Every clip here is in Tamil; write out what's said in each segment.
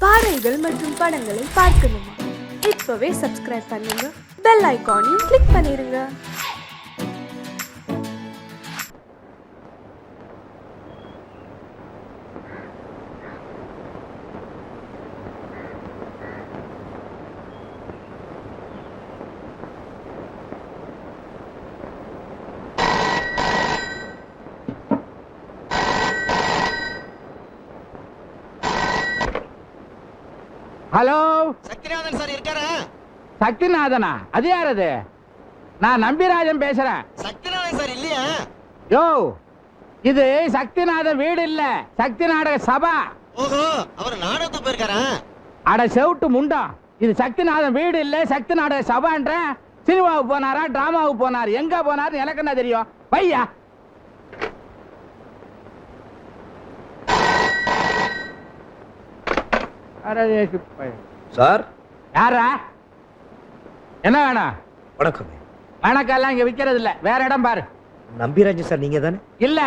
பாடல்கள் மற்றும் படங்களை பார்க்கணுமா? இப்பவே சப்ஸ்கிரைப் பண்ணுங்க, பெல் ஐகானையும் கிளிக் பண்ணிருங்க. ஹலோ, சக்திநாதன் சார் இருக்காரா? சக்திநாதனா? அது யார்? அது நான் நம்பிராஜன் பேசுறேன். சக்திநாதன் சார் இல்லையா? யோ, இது சக்திநாதன் வீடு இல்ல, சக்தி நாடக சபா. ஓஹோ, அவர் நாடகத்துக்கு போயிருக்காரா? அட செவுட்டு முண்டம், இது சக்திநாதன் வீடு இல்ல, சக்தி நாடக சபான்ற. சினிமாவுக்கு போனாரா, டிராமாவுக்கு போனார், எங்க போனாரு எனக்கு என்ன தெரியும்? பையா சார். யாரா? என்ன வேணும்? வணக்கம். வணக்கம் எல்லாம் இங்க விக்கிறது இல்ல, வேற இடம் பாரு. நம்பிராஜன் சார் நீங்க தானே? இல்ல,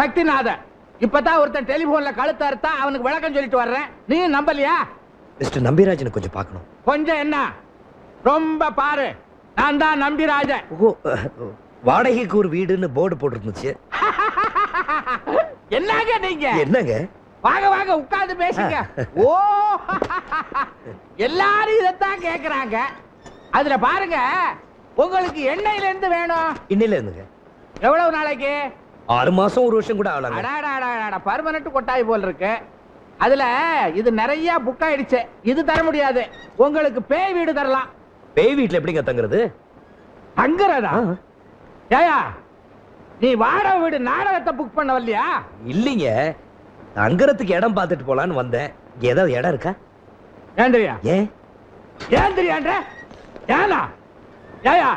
சக்திநாதன். இப்பதான் ஒருத்தன் டெலிபோன்ல கழுத்து அறுத்தா, அவனுக்கு விளக்கம் சொல்லிட்டு வர்றேன், நீ நம்பலையா? மிஸ்டர் நம்பிராஜனை கொஞ்சம் பார்க்கணும். கொஞ்சம் என்ன, ரொம்ப பாரு. நான் தான் நம்பிராஜன். ஓ, வாடகைக்கு ஒரு வீடுன்னு போர்டு போட்டுருந்துச்சு. என்னங்க நீங்க? என்னங்க? வாங்க வாங்க, உட்கார்ந்து பேசுங்க. ஓ, எல்லாரும் இதத்தான் கேக்குறாங்க. அதுல பாருங்க, உங்களுக்கு எண்ணெயில இருந்து வேணும். இன்னையில இருந்துங்க. எவ்வளவு நாளைக்கு? 6 மாசம் 1 வருஷம் கூட ஆகலாங்க. பர்மனன்ட் கொட்டாய் போல் இருக்கு. அதுல இது நிறைய புக் ஆயிடுச்சு, இது தர முடியாது. உங்களுக்கு பேய் வீடு தரலாம். பேய் வீட்டுல எப்படிங்க தங்குறது? தங்குறதா? ஏயா, நீ வாடகை வீடு நாடகத்தை புக் பண்ண வரலையா? இல்லீங்க, தங்குறதுக்கு இடம் பார்த்துட்டு போலான்னு வந்தேன். ஏதாவது இடம் இருக்கா? ஏந்திரியா? ஏன் ஏந்திரியான்ற? ஏனா ஏயா,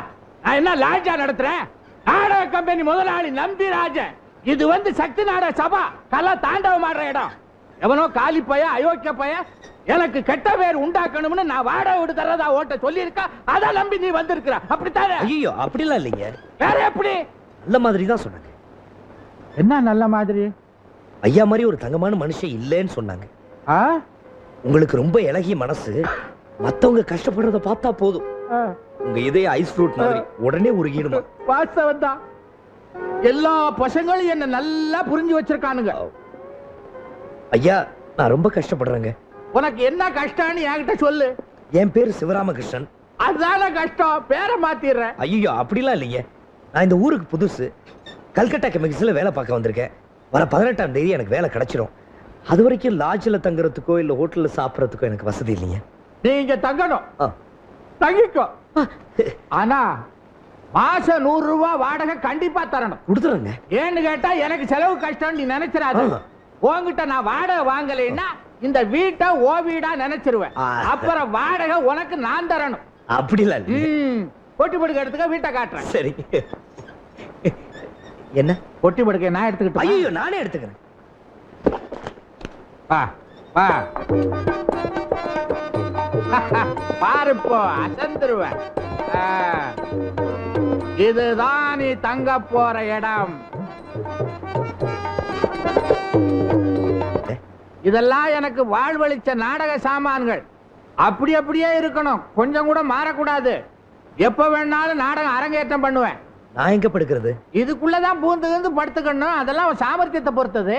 நான் என்ன லாட்ஜா நடத்துறேன்? நாடக கம்பெனி முதலாளி நம்பிராஜன். இது வந்து சக்தி நாடக சபா, கலா தாண்டவம் ஆடுற இடம். எவனோ காலி பைய, அயோக்கிய பைய எனக்கு கெட்ட பேர் உண்டாக்கணும்னு நான் வாடகை வீடு தரதா ஓட்ட சொல்லி இருக்கா. அத நம்பி நீ வந்திருக்கிற, அப்படித்தானே? ஐயோ, அப்படிலாம் இல்லைங்க. வேற எப்படி? நல்ல மாதிரி தான் சொன்னாங்க. என்ன நல்ல மாதிரி? ஐயா மாதிரி ஒரு தங்கமான மனுஷன் இல்லைன்னு சொன்னாங்க. உங்களுக்கு ரொம்ப இலகிய மனசு, மத்தவங்க கஷ்டப்படுறத பார்த்தா போதும், உங்க இதய ஐஸ் ஃப்ரூட் மாதிரி உடனே உருகிடுமா. வாஸ்தவம் தான். எல்லா பசங்களும் என்ன நல்லா புரிஞ்சு வச்சிருக்கானுங்க. ஐயா, நான் ரொம்ப கஷ்டப்படுறேங்க. உனக்கு என்ன கஷ்டம்னு என்கிட்ட சொல்லு. என் பேரு சிவராமகிருஷ்ணன். அதான கஷ்டம், பேரை மாத்திடுறேன். ஐயோ, அப்படிலாம் இல்லைங்க. நான் இந்த ஊருக்கு புதுசு, கல்கட்டா கெமிக்கல்ஸ்ல வேலை பார்க்க வந்திருக்கேன். வர 18ஆம் தேதி எனக்கு வேலை கிடைச்சிடும். அது வரைக்கும் லாட்ஜில் தங்குறதுக்கோ இல்ல ஹோட்டல்ல சாப்பிடறதுக்கோ எனக்கு வசதி இல்லைங்க. நீங்க தங்கணும், தங்கிக்கோ. ஆனா மாசம் 100 ரூபாய் வாடகை கண்டிப்பா தரணும். கொடுத்துறேங்க. ஏன்னு கேட்டா, எனக்கு செலவு கஷ்டம் நீ நினைச்சிடாத. உன்கிட்ட நான் வாடகை வாங்கலைன்னா இந்த வீட்டை ஓ வீடா நினைச்சிருவேன். அப்புறம் வாடகை உனக்கு நான் தரணும். அப்படிலாம் பொட்டி படுக்க எடுத்துக்க, வீட்டை காட்டுறேன். சரி. என்ன பொட்டி படுக்க நான் எடுத்துக்கிட்டேன்? ஐயோ, நானே எடுத்துக்கிறேன். வா வா. பாருப்போ, அசந்துருவேன். இதுதான் நீ தங்க போற இடம். இதெல்லாம் எனக்கு வாழ்வழிச்ச நாடக சாமான்கள். அப்படி அப்படியே இருக்கணும், கொஞ்சம் கூட மாறக்கூடாது. எப்ப வேணாலும் நாடகம் அரங்கேற்றம் பண்ணுவேன். நான் எங்க படுக்கிறது? இதுக்குள்ளதான் பூந்து படுத்துக்கணும். அதெல்லாம் சாமர்த்தியத்தை பொறுத்தது.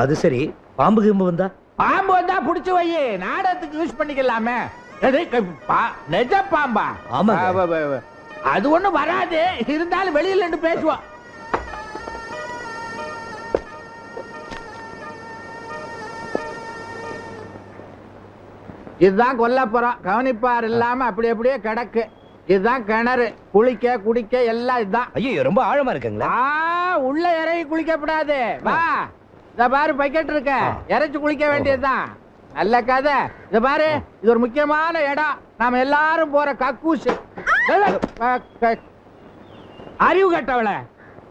அது சரி, பாம்பு கிம்பு வந்தா? பாம்பு வந்தா புடிச்சு வை, நாடகத்துக்கு யூஸ் பண்ணிக்கலாமே. நெஜ பாம்பா? ஆமா, அது ஒண்ணு வராது, இருந்தாலும் வெளியில நின்று பேசுவோம். இதுதான் கொல்லப்புறம், கவனிப்பார் இல்லாம அப்படி அப்படியே கிடக்கு. இதுதான் கிணறு, குளிக்க குடிக்க எல்லாம் இதுதான். ஐயோ, ரொம்ப ஆழமா இருக்குங்களா? உள்ள இறங்கி குளிக்கப்படாது. வா, இத பாரு, பக்கெட் இருக்க, இறைச்சு குளிக்க வேண்டியதுதான். நல்ல கதை. இத பாரு, இது ஒரு முக்கியமான இடம். நாம எல்லாரும் போற கக்கூசு. அறிவு கட்டவள,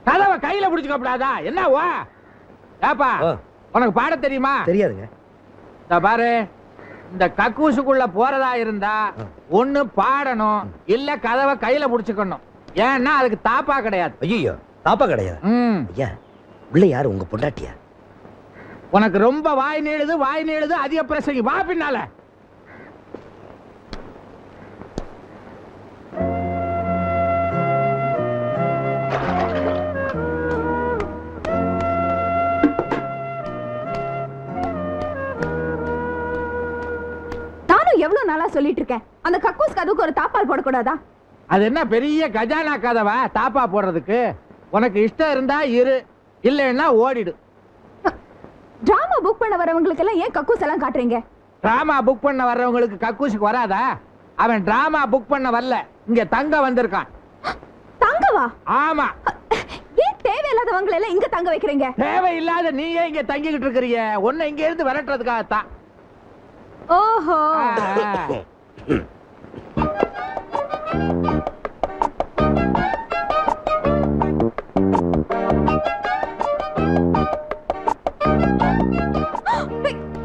கதவை கையில பிடிச்சுக்கப்படாதா? என்ன வா ஏப்பா, உனக்கு பாட தெரியுமா? தெரியாதுங்க. இத பாரு, இந்த கக்கூசுக்குள்ள போறதா இருந்தா ஒண்ணு பாடணும், இல்ல கதவை கையில புடிச்சுக்கணும். ஏன்னா அதுக்கு தாப்பா கிடையாது. ஐயோ, தாப்பா கிடையாது. ஐயா, உள்ள யாரு? உங்க பொண்டாட்டியா? உனக்கு ரொம்ப வாய் நீளுது அதிக பிரசங்கி. வா பின்னால. நானும் எவ்வளவு நாளா சொல்லிட்டு இருக்கேன், அந்த கக்கூஸ் கதுக்கு ஒரு தாப்பால் போடக்கூடாதா? அது என்ன பெரிய கஜானா கதவா தாப்பா போடுறதுக்கு? உனக்கு இஷ்டம் இருந்தா இரு, இல்லைன்னா ஓடிடு. டிராமா புக் பண்ண வரவங்களுக்கு எல்லாம் ஏன் கக்கூஸ் எல்லாம் காட்டுறீங்க? டிராமா புக் பண்ண வர்றவங்களுக்கு கக்கூசுக்கு வராதா? அவன் டிராமா புக் பண்ண வரல, இங்க தங்க வந்திருக்கான். தங்கவா? ஆமா. ஏன் தேவையில்லாதவங்களை எல்லாம் இங்க தங்க வைக்கிறீங்க? தேவையில்லாத நீயே இங்க தங்கிக்கிட்டு இருக்கிறீங்க. ஒன்னு இங்க இருந்து விரட்டுறதுக்காகத்தான். ஓஹோ.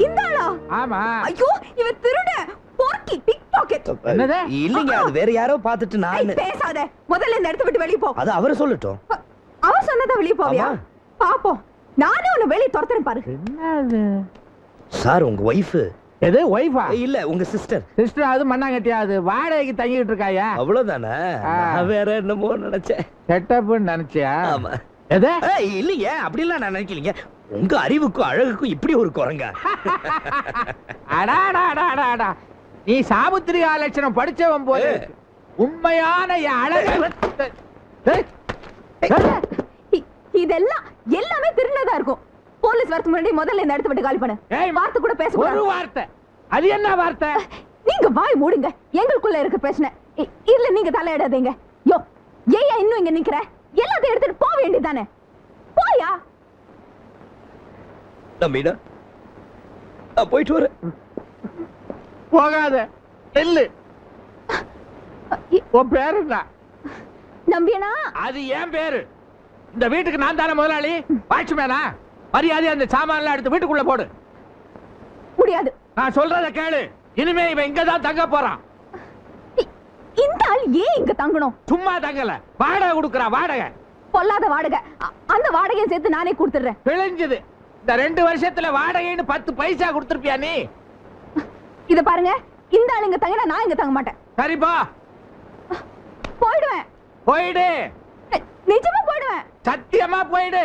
இந்தாளா? ஆமா. ஐயோ, இவ திருட, போர்க்கி, பிக் பாக்கெட். என்னது? இல்லைங்க, அது வேற யாரோ பார்த்துட்டு நான். பேசாத, முதல்ல இந்த இடத்தை விட்டு வெளிய போ. அது அவரு சொல்லட்டும். அவர் சொன்னதா வெளிய போவியா? ஆமா. பாப்போம், நானே உன்னை வெளிய துரத்துறேன் பாரு. என்னது? சார், உங்க ஒய்ஃப். எது ஒய்ஃபா? இல்ல, உங்க சிஸ்டர். சிஸ்டர் அது மண்ணாங்கட்டியாது, வாடகைக்கு தங்கிட்டு இருக்காயா? அவ்வளவுதானே? நான் வேற என்னமோ நினைச்சேன். செட்டப்னு நினைச்சியா? ஆமா. எது? இல்லைங்க, அப்படிலாம் நான் நினைக்கலீங்க. உங்க அறிவுக்கும் அழகுக்கும் இப்படி ஒரு குரங்க. அடாடாடாடாடா, நீ சாமுத்திரிகா லட்சணம் படிச்சவன் போல இருக்கு. உண்மையான என் அழகு. இதெல்லாம் எல்லாமே திருநதா இருக்கும். போலீஸ் வரதுக்கு முன்னாடி முதல்ல இந்த இடத்தை விட்டு காலி பண்ணு. ஏய், வார்த்தை கூட பேச ஒரு வார்த்தை. அது என்ன வார்த்தை? நீங்க வாய் மூடுங்க, எங்களுக்குள்ள இருக்க பிரச்சனை. இல்ல நீங்க தலையிடாதீங்க. யோ, ஏயா இன்னும் இங்க நிக்கிற? எல்லாத்தையும் எடுத்துட்டு போக வேண்டியதானே? போயா. நம்பிடா, நான் போயிட்டு வரேன். போகாத, நெல்லு. உன் பேரு என்ன? நம்பியனா? அது என் பேரு. இந்த வீட்டுக்கு நான் தானே முதலாளி, வாட்ச்மேனா? மரியாதை அந்த சாமான்லாம் எடுத்து வீட்டுக்குள்ள போடு. முடியாது. நான் சொல்றத கேளு. இனிமே இவன் இங்கதான் தங்க போறான். இந்த ஆள் ஏன் இங்க தங்கணும்? சும்மா தங்கல, வாடகை கொடுக்கறா. வாடகை பொல்லாத வாடகை. அந்த வாடகையை சேர்த்து நானே கொடுத்துடுறேன். பிழைஞ்சது. இந்த 2 வருஷத்துல வாடகைன்னு 10 பைசா கொடுத்திருப்பியா நீ? இத பாருங்க, இந்த ஆள் இங்க தங்கினா நான் இங்க தங்க மாட்டேன். சரிப்பா, போயிடுவேன். போயிடு. நிஜமா போயிடுவேன். சத்தியமா போயிடு.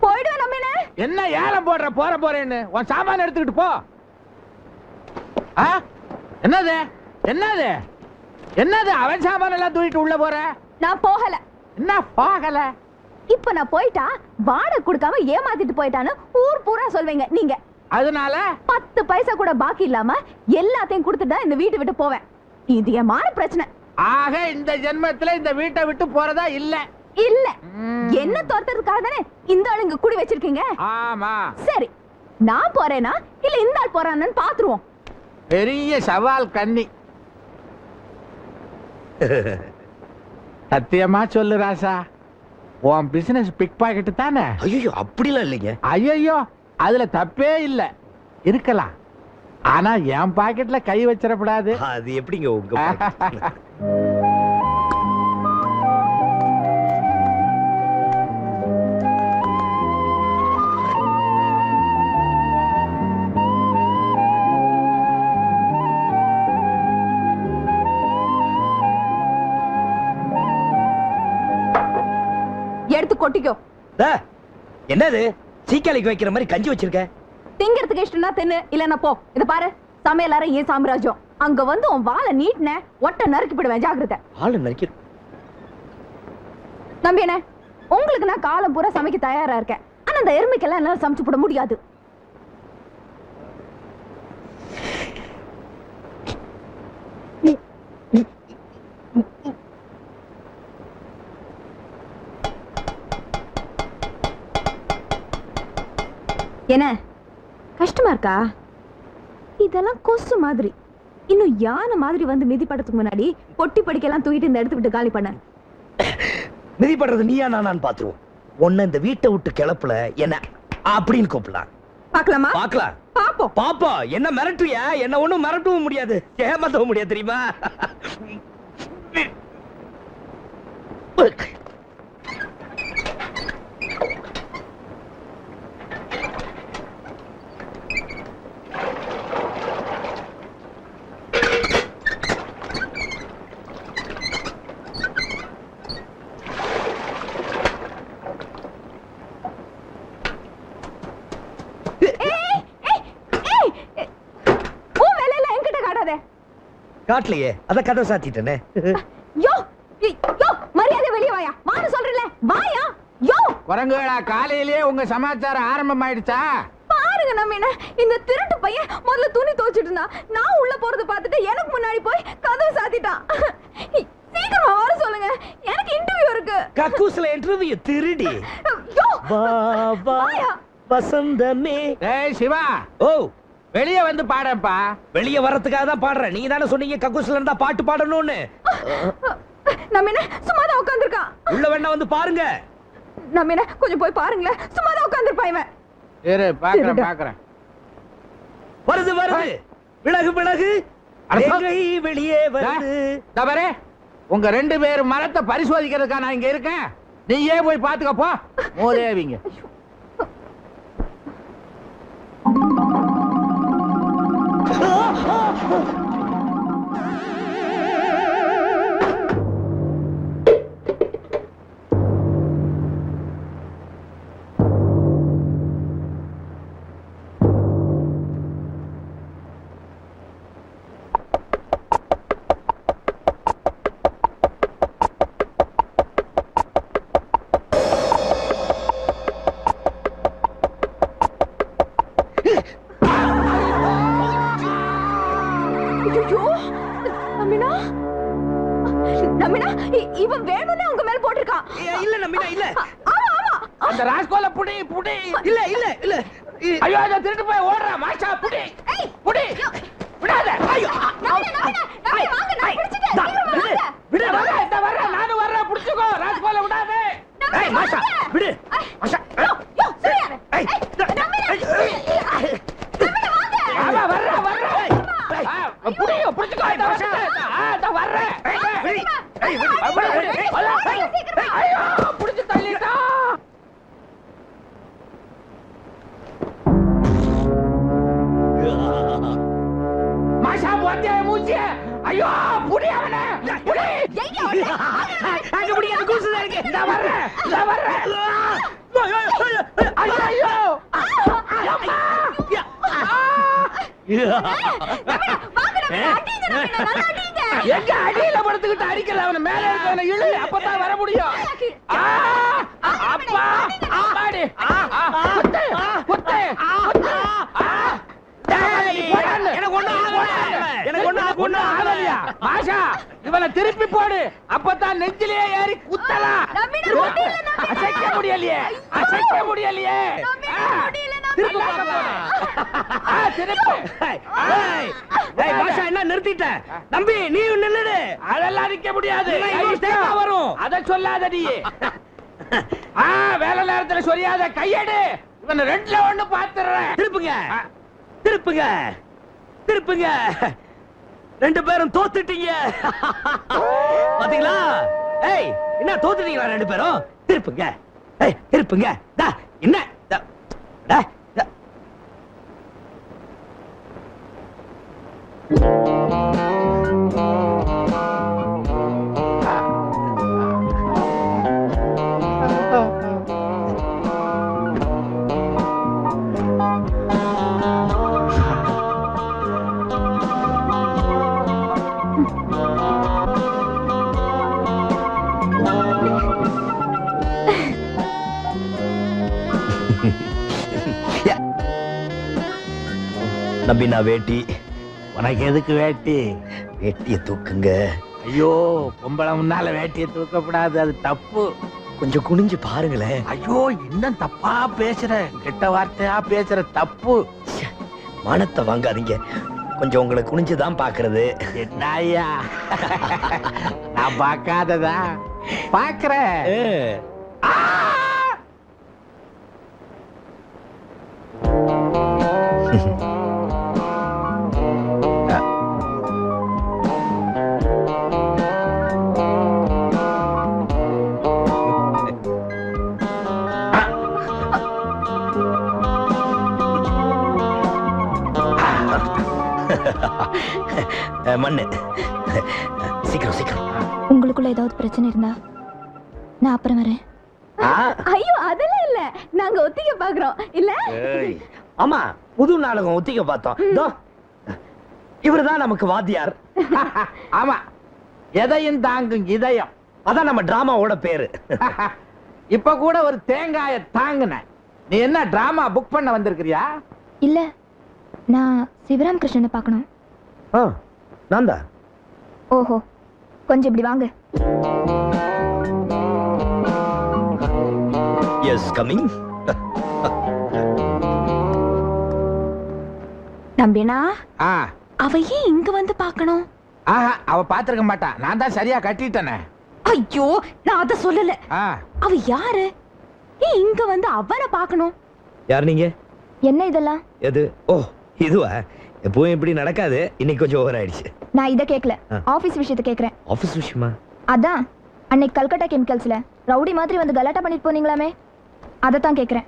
போயிடுவேன் நம்பினே. என்ன ஏலம் போடுற? போறேன்னு உன் சாமான எடுத்துக்கிட்டு போ. ஆ? என்னது என்னது என்னது? அவன் சாமான எல்லாம் தூக்கிட்டு உள்ள போற? நான் போகல. என்ன போகல? இப்ப நான் போயிட்டா வாடகை கொடுக்காம ஏமாத்திட்டு போயிட்டான்னு ஊர் பூரா சொல்வீங்க நீங்க. அதனால 10 பைசா கூட பாக்கி இல்லாம எல்லாத்தையும் கொடுத்துட்டா இந்த வீட்டை விட்டு போவேன். இது என் மான பிரச்சனை. ஆக இந்த ஜென்மத்துல இந்த வீட்டை விட்டு போறதா இல்ல? இல்ல. என்ன தோர்த்ததுக்காக தானே இந்த ஆள் இங்க குடி வச்சிருக்கீங்க. ஆமா. சரி, நான் போறேனா இல்ல இந்த ஆள் போறானு பாத்துருவோம். பெரிய சவால் கண்ணி. சத்தியமா சொல்லு ராசா, உன் பிசினஸ் பிக் பாக்கெட் தானே? ஐயோ, அப்படிலாம் இல்லைங்க. ஐயோ, அதுல தப்பே இல்ல. இருக்கலாம், ஆனா என் பாக்கெட்ல கை வச்சிடக்கூடாது. அது எப்படிங்க உங்க pocket? எடுத்து கொட்டிக்கோ. என்னது சீக்காளிக்கு வைக்கிற மாதிரி கஞ்சி வச்சிருக்க? திங்கிறதுக்கு இஷ்டம்னா தின்னு, இல்லன்னா போ. இத பாரு, சமையல் அறை ஏன் சாம்ராஜ்யம். அங்க வந்து உன் வாழை நீட்டின ஒட்ட நறுக்கி போடுவேன். ஜாக்கிரதை. ஆளு நறுக்கி. நம்பியனே, உங்களுக்கு நான் காலம் பூரா சமைக்க தயாரா இருக்கேன். ஆனா அந்த எருமைக்கெல்லாம் என்னால சமைச்சு போட முடியாது. என்ன கஷ்டமா இருக்கா? இதெல்லாம் கொசு மாதிரி. இன்னும் யானை மாதிரி வந்து மிதிப்படத்துக்கு முன்னாடி பொட்டி படிக்கலாம் தூக்கிட்டு இந்த இடத்து விட்டு காலி பண்ண. மிதிப்படுறது நீயா நான் பாத்துருவோம். உன்னை இந்த வீட்டை விட்டு கிளப்புல என்ன அப்படின்னு கூப்பிடலாம். பாக்கலாமா? பாக்கலாம். பாப்போம். பாப்பா, என்ன மிரட்டுவியா? என்ன ஒண்ணும் மிரட்டவும் முடியாது, ஏமாத்தவும் முடியாது, தெரியுமா? காட்டலையே அத கதை சாத்திட்டேனே. யோ யோ மரியாதை வெளிய வாயா. மானு சொல்றல வாயா. யோ குரங்குகளா, காலையிலேயே உங்க சமாச்சாரம் ஆரம்பம் ஆயிடுச்சா? பாருங்க நம்ம என்ன இந்த திருட்டு பையன் முதல்ல துணி துவைச்சிட்டு இருந்தா, நான் உள்ள போறது பார்த்துட்டு எனக்கு முன்னாடி போய் கதவு சாத்திட்டான். சீக்கிரமா வர சொல்லுங்க, எனக்கு இன்டர்வியூ இருக்கு. கக்கூஸ்ல இன்டர்வியூ திருடி. யோ வா வா வாயா. வசந்தமே. ஏய் சிவா, ஓ வெளியே வந்து பாடப்பா. வெளிய வரதுக்காக தான் பாடுறேன். நீங்க தானே சொன்னீங்க கக்கூஸ்ல இருந்தா பாட்டு பாடணும்னு. நம்ம என்ன சும்மா தான் உட்கார்ந்திருக்கான். உள்ள வேணா வந்து பாருங்க. நம்ம என்ன கொஞ்சம் போய் பாருங்களேன். சும்மா தான் உட்கார்ந்திருப்பான் இவன். இரு பாக்குறேன். வருது வருது. விலகு விலகு. அடங்கை வெளியே வருது. தவறே, உங்க 2 பேரும் மரத்தை பரிசோதிக்கிறதுக்கா நான் இங்க இருக்கேன். நீயே போய் பாத்துக்க போ. மோதேவிங்க. ஐயோ நமினா, நமினா இவன் வேணும்னே உங்க மேல போட்டிருக்கான். இல்ல நம்பினா இல்ல. ஆமா ஆமா. அந்த ராஸ்கோல புடி புடி. இல்ல இல்ல இல்ல. ஐயோ அத திருட்டு போய் ஓடுற மாஷா புடி. புடி. விடாத. ஐயோ நமினா நமினா வாங்க, நான் பிடிச்சிட்டேன். சீக்கிரமா வாங்க. விடு வர. இந்த வர நானும் வர்றேன். புடிச்சுக்கோ. ராஸ்கோல விடாத. ஏய் மாஷா விடு. மாஷா யோ யோ சரியா. ஏய் ஆமா வர்ற. புடியோ புடிச்சுக்கோ. இந்த மாஷா. அத வர்றேன். ஐயோ புடிச்சு தள்ளிட்டா. மாஷா போத்தே மூஞ்சி. ஐயோ புடி அவனே. புடி. அங்க முடியாது கூசுதா இருக்கு. நான் வர்றேன். ஐயோ அம்மா. எங்க அடியில படுத்துக்கிட்டு அடிக்கல, அவன மேல இருக்கவன இழு, அப்பதான் வர முடியும். அப்பா அம்மாடி. குத்து குத்து குத்து. எனக்கு ஒண்ணு ஆகலையா? மாஷா இவனை திருப்பி போடு, அப்பதான் நெஞ்சிலேயே ஏறி குத்தலாம். அசைக்க முடியலையே. என்ன நிறுத்திட்ட தம்பி? நீ நின்னுடு. அதெல்லாம் நிக்க முடியாது. வரும். அத சொல்லாத நீ. வேலை நேரத்துல சொல்லாத. கையெடு. இவன் 2ல 1 பாத்துறேன். திருப்புங்க திருப்புங்க திருப்புங்க. 2 பேரும் தோத்துட்டீங்க. பாத்தீங்களா? ஏய் என்ன தோத்துட்டீங்களா 2 பேரும்? திருப்புங்க. ஏய் திருப்புங்க. டா என்ன டா டா. நம்பி நான் வேட்டி. உனக்கு எதுக்கு வேட்டி? வேட்டிய தூக்குங்க. ஐயோ பொம்பளை முன்னால வேட்டியை தூக்கப்படாது, அது தப்பு. கொஞ்சம் குனிஞ்சு பாருங்களேன். ஐயோ இன்னும் தப்பா பேசுற, கெட்ட வார்த்தையா பேசுற, தப்பு. மானத்தை வாங்காதீங்க. கொஞ்சம் உங்களை குனிஞ்சுதான் பாக்குறது. என்னய்யா நான் பார்க்காததா பாக்குறேன். மண்ணு சீக்கிரம் சீக்கிரம். உங்களுக்குள்ள ஏதாவது பிரச்சனை இருந்தா நான் அப்புறம் வரேன். ஐயோ அதெல்லாம் இல்ல, நாங்க ஒத்திகை பாக்குறோம் இல்ல. ஆமா புது நாடகம் ஒத்திகை பார்த்தோம். இவர்தான் நமக்கு வாத்தியார். ஆமா, எதையும் தாங்கும் இதயம். அதான் நம்ம டிராமாவோட பேரு. இப்ப கூட ஒரு தேங்காய தாங்குன. நீ என்ன டிராமா புக் பண்ண வந்திருக்கிறியா? இல்ல, நான் சிவராம் கிருஷ்ணனை பார்க்கணும். நான் தான். ஓஹோ, கொஞ்சம் இப்படி வாங்க. Yes, coming. நம்பினா, ஆ, அவ ஏன் இங்க வந்து பார்க்கணும்? ஆஹா, அவ பாத்திருக்க மாட்டா. நான் தான் சரியா கட்டிட்டேனே. ஐயோ, நான் அத சொல்லல. ஆ, அவ யாரு? ஏன் இங்க வந்து அவனை பார்க்கணும்? யார் நீங்க? என்ன இதெல்லாம்? எது? ஓ, இதுவா? எப்பவும் இப்படி நடக்காது. இன்னைக்கு கொஞ்சம் ஓவர் ஆயிடுச்சு. நான் இத கேக்கல, ஆபீஸ் விஷயத்தை கேக்குறேன். ஆபீஸ் விஷயமா? அதான் அன்னைக்கு கல்கட்டா கெமிக்கல்ஸ்ல ரவுடி மாதிரி வந்து கலாட்டா பண்ணிட்டு போனீங்களாமே, அதத்தான் கேக்குறேன்.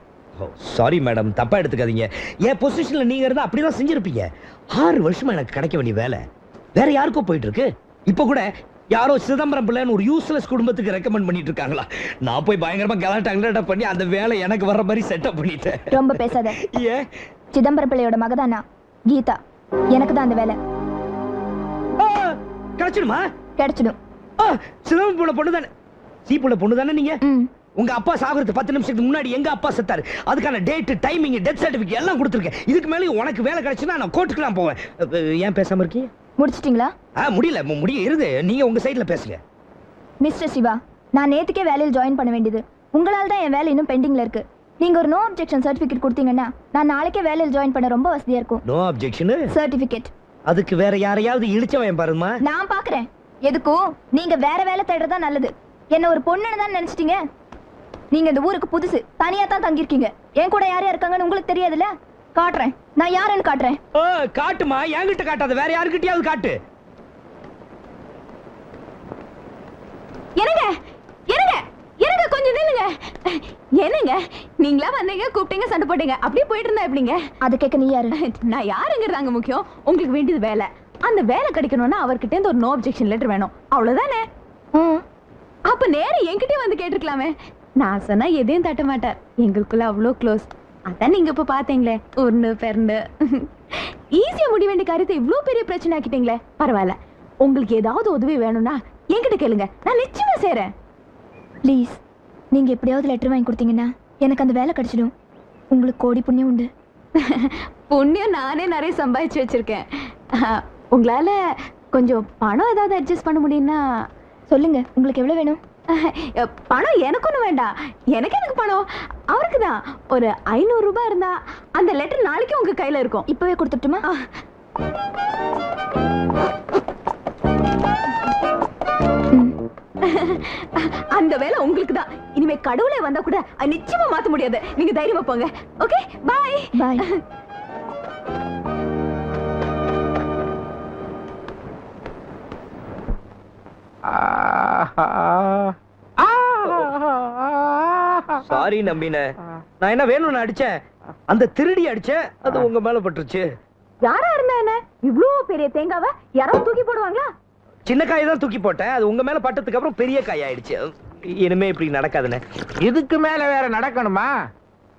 சாரி மேடம், தப்பா எடுத்துக்காதீங்க. என் பொசிஷன்ல நீங்க இருந்தா அப்படிதான் செஞ்சிருப்பீங்க. 6 வருஷமா எனக்கு கிடைக்க வேண்டிய வேலை வேற யாருக்கோ போயிட்டு இருக்கு. இப்ப கூட யாரோ சிதம்பரம் பிள்ளைன்னு ஒரு யூஸ்லெஸ் குடும்பத்துக்கு ரெக்கமெண்ட் பண்ணிட்டு இருக்காங்களா. நான் போய் பயங்கரமா கலாட்டா பண்ணி அந்த வேலை எனக்கு வர்ற மாதிரி செட்டப் பண்ணிட்டேன். ரொம்ப பேசாத. ஏன்? சிதம்பரம் பிள்ளையோட மகதானா கீதா, எனக்கு தான் அந்த வேலை. கிடைச்சிடுமா? கிடைச்சிடும். சிதம்பரம் புள்ள பொண்ணு தானே? சீப்புள்ள பொண்ணு தானே நீங்க? ம். உங்க அப்பா சாகுறது 10 நிமிஷத்துக்கு முன்னாடி எங்க அப்பா செத்தாரு. அதுக்கான டேட், டைமிங், டெத் சர்டிபிகேட் எல்லாம் கொடுத்துருக்கேன். இதுக்கு மேலே உனக்கு வேலை கிடைச்சுன்னா நான் கோர்ட்டுக்குலாம் போவேன். ஏன் பேசாம இருக்கீங்க? முடிச்சிட்டீங்களா? முடியல, இருது. நீங்க உங்க சைடுல பேசுங்க. மிஸ்டர் சிவா, நான் நேத்துக்கே வேலையில் ஜாயின் பண்ண வேண்டியது. உங்களால தான் என் வேலை இன்னும் பெண்டிங்ல இருக்கு. நீங்க ஒரு நோ அப்ஜெக்ஷன் சர்டிபிகேட் கொடுத்தீங்கன்னா நான் நாளைக்கே வேலையில் ஜாயின் பண்ண ரொம்ப வசதியா இருக்கும். No objection certificate. அதுக்கு வேற யாரையாவது இழுச்சவன் பாருமா. நான் பாக்குறேன். எதுக்கும் நீங்க வேற வேலை தேடுறதா நல்லது. என்ன ஒரு பொண்ணுன்னு தான் நினைச்சிட்டீங்க. நீங்க இந்த ஊருக்கு புதுசு, தனியா தான் தங்கியிருக்கீங்க. என் கூட யார் யார் இருக்காங்கன்னு உங்களுக்கு தெரியாதுல்ல. காட்டுறேன், நான் யாருன்னு காட்டுறேன். காட்டுமா, என்கிட்ட காட்டாத, வேற யாருக்கிட்டயாவது காட்டு. என்னங்க என்னங்க என்னங்க, கொஞ்சம் நில்லுங்க. என்னங்க, நீங்களா வந்தீங்க, கூப்பிட்டீங்க, சண்டை போட்டீங்க, அப்படியே போயிட்டு இருந்தா எப்படிங்க? அது கேட்க நீ யாரு? நான் யாருங்கிறதாங்க முக்கியம். உங்களுக்கு வேண்டியது வேலை. அந்த வேலை கிடைக்கணும்னா அவர்கிட்ட இருந்து ஒரு நோ அப்ஜெக்ஷன் லெட்டர் வேணும், அவ்வளவுதானே? அப்ப நேரம் என்கிட்டயே வந்து கேட்டிருக்கலாமே. நான் சொன்னா எதையும் தட்ட மாட்டார். எங்களுக்குள்ள அவ்வளோ க்ளோஸ். அதான் நீங்க இப்ப பாத்தீங்களே, ஒன்னு பெருண்டு ஈஸியா முடிய வேண்டிய காரியத்தை இவ்வளோ பெரிய பிரச்சனை ஆக்கிட்டீங்களே. பரவாயில்ல, உங்களுக்கு ஏதாவது உதவி வேணும்னா என்கிட்ட கேளுங்க, நான் நிச்சயமா செய்றேன். ப்ளீஸ், நீங்க எப்படியாவது லெட்டர் வாங்கி கொடுத்தீங்கன்னா எனக்கு அந்த வேலை கிடைச்சிடும். உங்களுக்கு கோடி புண்ணியம் உண்டு. புண்ணியம் நானே நிறைய சம்பாதிச்சு வச்சிருக்கேன். உங்களால கொஞ்சம் பணம் ஏதாவது அட்ஜஸ்ட் பண்ண முடியும்னா சொல்லுங்க. உங்களுக்கு எவ்வளவு வேணும்? பணம் எனக்கு ஒன்றும் வேண்டாம். எனக்கு பணம் அவருக்கு தான். ஒரு 500 ரூபாய் இருந்தா அந்த லெட்டர் நாளைக்கு உங்க கையில இருக்கும். இப்பவே கொடுத்துட்டுமா? அந்த வேலை உங்களுக்கு தான். இனிமே கடவுளே வந்தா கூட நிச்சயமா மாத்த முடியாது. நீங்க தைரியமா போங்க. Okay, by by. சாரி நம்பின, நான் என்ன வேணும்னு அடிச்சேன்? அந்த திருடி அடிச்சேன், அது உங்க மேல பட்டுருச்சு. யாரா இருந்தா என்ன? இவ்ளோ பெரிய தேங்காவை யாராவது தூக்கி போடுவாங்களா? சின்ன காய் தான் தூக்கி போட்டேன், அது உங்க மேல பட்டதுக்கு அப்புறம் பெரிய காய் ஆயிடுச்சு. இனிமே இப்படி நடக்காதுன்னு. இதுக்கு மேல வேற நடக்கணுமா?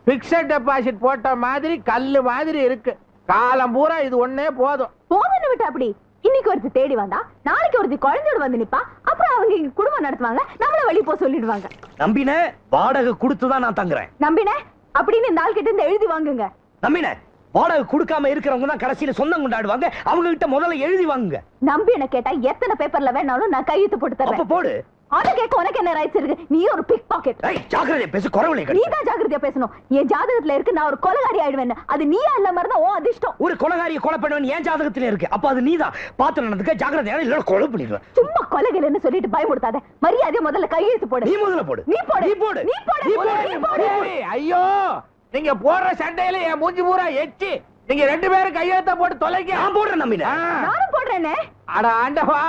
பிக்ஸட் டெபாசிட் போட்ட மாதிரி கல்லு மாதிரி இருக்கு. காலம் பூரா இது ஒண்ணே போதும். போதுன்னு விட்டு அப்படி. இன்னைக்கு ஒருத்தி தேடி வந்தா நாளைக்கு ஒருத்தி குழந்தையோட வந்து நிப்பா. அப்புறம் அவங்க இங்க குடும்பம் நடத்துவாங்க, நம்மள வெளிய போக சொல்லிடுவாங்க. நம்பின, வாடகை கொடுத்துதான் நான் தங்குறேன். நம்பின அப்படின்னு இந்த ஆள் கிட்ட இருந்து எழுதி வாங்குங்க. நம்பின, வாடகை கொடுக்காம இருக்கிறவங்க தான் கடைசியில சொந்தம் கொண்டாடுவாங்க. அவங்க கிட்ட முதல்ல எழுதி வாங்குங்க. நம்பின கேட்டா எத்தனை பேப்பர்ல வேணாலும் நான் கையெழுத்து போட்டு தரேன். அப்ப போடு. அத கேட்க உனக்கு என்ன ரைட்ஸ் இருக்கு? நீ ஒரு பிக் பாக்கெட். ஜாக்கிரதையா பேசு, குறவளை நீ தான் ஜாக்கிரதையா பேசணும். என் ஜாதகத்துல இருக்கு நான் ஒரு கொலைகாரி ஆயிடுவேன். அது நீயா இல்ல மாதிரி தான் உன் அதிர்ஷ்டம். ஒரு கொலைகாரியை கொலை பண்ணுவேன் என் ஜாதகத்துல இருக்கு. அப்ப அது நீதான் பார்த்து நடந்துக்க. ஜாக்கிரதையா இல்ல கொலை பண்ணிடுவேன். சும்மா கொலைகள்னு சொல்லிட்டு பயமுடுத்தாத. மரியாதையா முதல்ல கையெழுத்து போடு. நீ முதல்ல போடு. நீ போடு. நீ போடு. நீ போடு. நீ போடு. ஐயோ, நீங்க போடுற சண்டையில என் மூஞ்சி பூரா எச்சி. நீங்க 2 பேரும் கையெழுத்த போட்டு தொலைங்க. நான் போடுறேன் நம்பின. நானும் போடுறேனே. அட ஆண்டவா,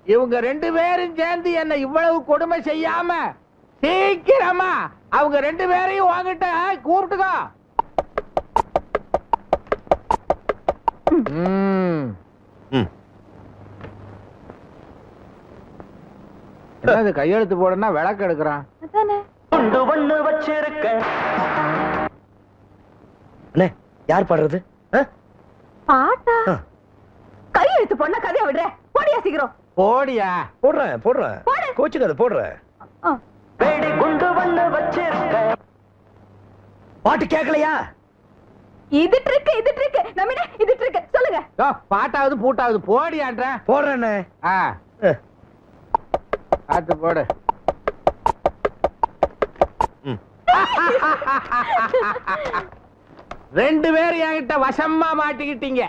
இவங்க 2 பேரும் சேர்ந்து என்ன இவ்வளவு கொடுமை செய்யாம சீக்கிரமா அவங்க 2 பேரையும் வாங்கிட்ட கூப்பிட்டுக்கோ. என்னது கையெழுத்து போடனா விளக்கு எடுக்கிறான். யார் பாடுறது? பாட்டா? பார்த்து பொண்ண கதையை விடுற. போடியா சீக்கிரம். ஓடியா போடுறேன் போடுறேன். போடு. கோச்சுக்காத போடுறேன். ஆ. வேடி குண்டு வண்ண வச்சிருக்க. பாட்டு கேட்கலையா? இது ட்ரிக் நம்பினே, இது ட்ரிக். சொல்லுங்க. யோ, பாட்டாவது பூட்டாவது போடியான்ற. போடுறேன்னு. ஆ, பார்த்து போடு. ரெண்டு பேரும் என்கிட்ட வசமா மாட்டிக்கிட்டீங்க.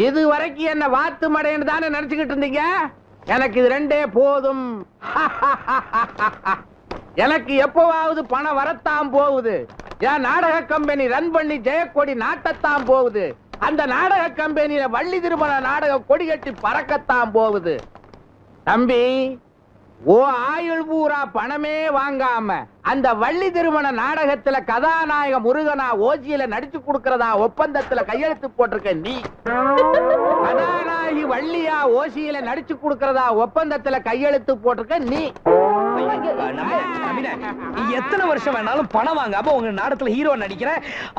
இது வரைக்கும் என்ன வாத்து மடைன்னு தானே நினைச்சுக்கிட்டு இருந்தீங்க. எனக்கு இது ரெண்டே போதும். எனக்கு எப்பவாவது பணம் வரத்தான் போகுது. என் நாடக கம்பெனி ரன் பண்ணி ஜெயக்கொடி நாட்டத்தான் போகுது. அந்த நாடக கம்பெனியில வள்ளி திருமண நாடக கொடி கட்டி பறக்கத்தான் போகுது. தம்பி, ஓ ஆயுள் பூரா பணமே வாங்காம அந்த வள்ளி திருமண நாடகத்துல கதாநாயக முருகனா ஓஜியில நடிச்சு கொடுக்கறதா ஒப்பந்தத்துல கையெழுத்து போட்டிருக்க நீ, கதாநாயகி வள்ளியா ஓசியில நடிச்சு கொடுக்கறதா ஒப்பந்தத்துல கையெழுத்து போட்டிருக்க நீ. நீ எத்தனை வருஷம் வேணாலும் பணம் வாங்காம உங்க நாடகத்துல ஹீரோ நடிக்கிற.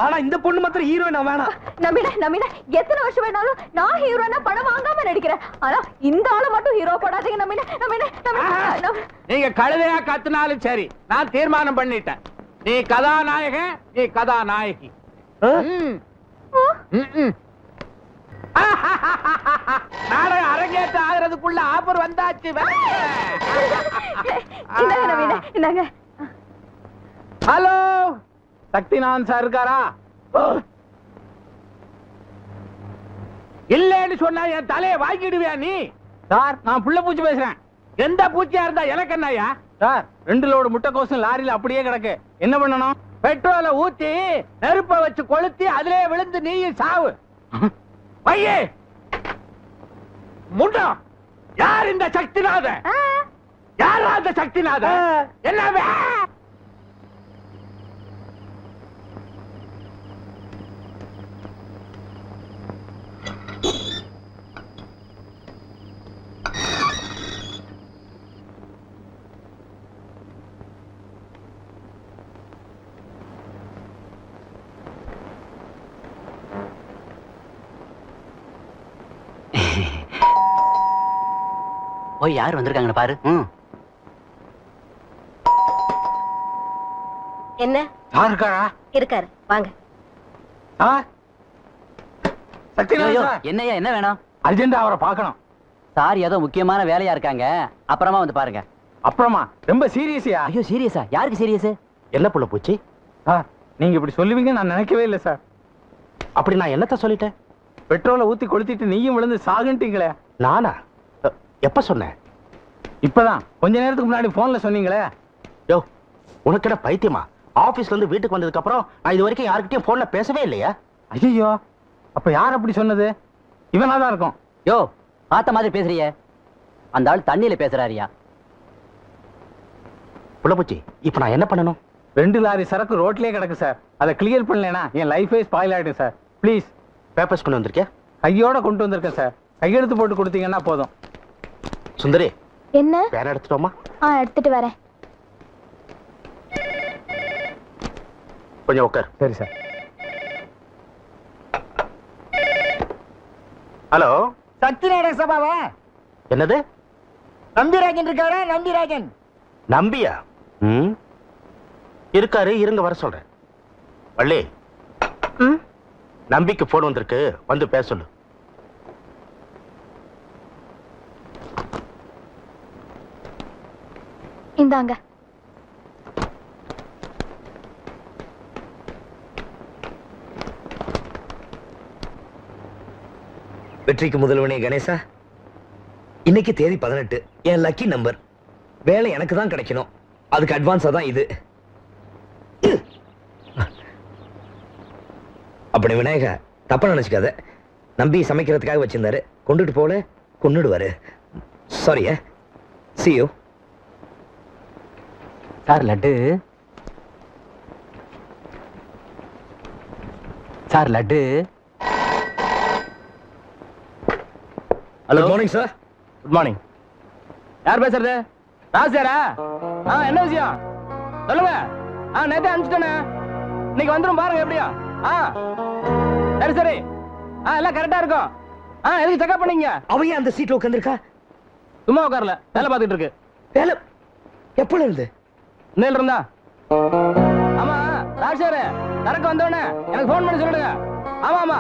ஆனா இந்த பொண்ணு மாத்திரம் ஹீரோயின் வேணாம். நம்பின எத்தனை வருஷம் வேணாலும் நான் ஹீரோனா படம் வாங்காம நடிக்கிறேன். ஆனா இந்த ஆளு மட்டும் ஹீரோ போடாதீங்க. நம்பின நீங்க கழுதையா கத்துனாலும் சரி, நான் தீர்மானம் பண்ணிட்டேன். நீ கதாநாயகன், நீ கதாநாயகி. நாடகம் அரங்கேற்ற ஆகிறதுக்குள்ள ஆஃபர் வந்தாச்சு. இந்தாங்க. ஹலோ, சக்திநாதன் சார் இருக்காரா? இல்லன்னு சொன்னா என் தலையை வாங்கிடுவியா நீ? சார், நான் புள்ள பூச்சி பேசுறேன். எந்த பூச்சியா இருந்தா எனக்கு என்னையா? சார், 2 லோடு முட்டைக்கோசும் லாரியில அப்படியே கிடக்கு. என்ன பண்ணணும்? பெட்ரோலை ஊத்தி நெருப்ப வச்சு கொளுத்தி அதிலே விழுந்து நீயும் சாவு. பையே முண்டம், யார் இந்த சக்திநாதன்? யாரா அந்த சக்திநாதன்? என்ன போய் யார் வந்திருக்காங்கன்னு பாரு. என்ன யார் இருக்காரா? இருக்காரு, வாங்க. சக்திநாதன் சார். என்னையா என்ன வேணும்? அர்ஜென்டா அவரை பார்க்கணும். சார் ஏதோ முக்கியமான வேலையா இருக்காங்க, அப்புறமா வந்து பாருங்க. அப்புறமா? ரொம்ப சீரியஸா? ஐயோ சீரியஸா? யாருக்கு சீரியஸ்? என்ன புள்ள பூச்சி? நீங்க இப்படி சொல்லுவீங்க நான் நினைக்கவே இல்லை சார். அப்படி நான் என்னத்த சொல்லிட்டேன்? பெட்ரோலை ஊத்தி கொளுத்திட்டு நீயும் விழுந்து சாகுன்ட்டீங்களே. நானா? எப்ப சொன்னேன்? இப்பதான் கொஞ்ச நேரத்துக்கு முன்னாடி போன்ல சொன்னீங்களே. யோ, உனக்கு என்ன பைத்தியமா? ஆபீஸ்ல இருந்து வீட்டுக்கு வந்ததுக்கு அப்புறம் நான் இது வரைக்கும் யாருக்கிட்டையும் போன்ல பேசவே இல்லையா? ஐயோ, அப்ப யார் அப்படி சொன்னது? இவனாதான் இருக்கும். யோ, பார்த்த மாதிரி பேசுறிய. அந்த ஆள் தண்ணியில பேசுறாரியா? புள்ளப்பூச்சி, இப்ப நான் என்ன பண்ணணும்? 2 லாரி சரக்கு ரோட்லயே கிடக்கு சார். அதை கிளியர் பண்ணலனா என் லைஃபே ஸ்பாயில் ஆயிடும் சார். ப்ளீஸ். பேப்பர்ஸ் கொண்டு வந்திருக்கேன். கையோட கொண்டு வந்திருக்கேன் சார். கையெழுத்து போட்டு கொடுத்தீங்கன்னா போதும். சுந்தரி, என்ன? பேர எடுத்துட்டோமா? எடுத்துட்டு வரேன். கொஞ்சம் உட்கார். சரி சார். ஹலோ, சக்தி நாடக சபாவா? என்னது? நம்பிராஜன் இருக்காரா? நம்பிராஜன் நம்பியா? இருக்காரு, இருங்க வர சொல்றேன். வள்ளி, நம்பிக்கு போன் வந்திருக்கு, வந்து பேச சொல்லு. இந்தாங்க. வெற்றிக்கு முதல்வனே கணேசா, இன்னைக்கு தேதி 18. என் லக்கி நம்பர். வேலை எனக்கு தான் கிடைக்கணும். அதுக்கு அட்வான்ஸா தான் இது. அப்படி விநாயகா, தப்பா நினைச்சுக்காத. நம்பி சமைக்கிறதுக்காக வச்சிருந்தாரு, கொண்டுட்டு போல கொண்டுடுவாரு. Sorry. See you. Sir laddu. Sir laddu. Hello, good morning sir. Good morning. யார் பேசுறது? ராஜாரா? என்ன விஷயம் சொல்லுங்க. நேத்தே அனுப்பிச்சிட்டேனே. இன்னைக்கு வந்துடும் பாருங்க. எப்படியா? சரி சரி. எல்லாம் கரெக்டா இருக்கும். எதுக்கு செக்அப் பண்ணீங்க? அவ ஏன் அந்த சீட்ல உட்கார்ந்திருக்கா? சும்மா உட்காரல, வேலை பார்த்துட்டு இருக்கு. வேலை எப்பல இருந்து? இன்னையில இருந்தா. ஆமா ராஜேஷ் சரக்கு வந்தோடனே எனக்கு ஃபோன் பண்ணி சொல்லுங்க. ஆமா ஆமா.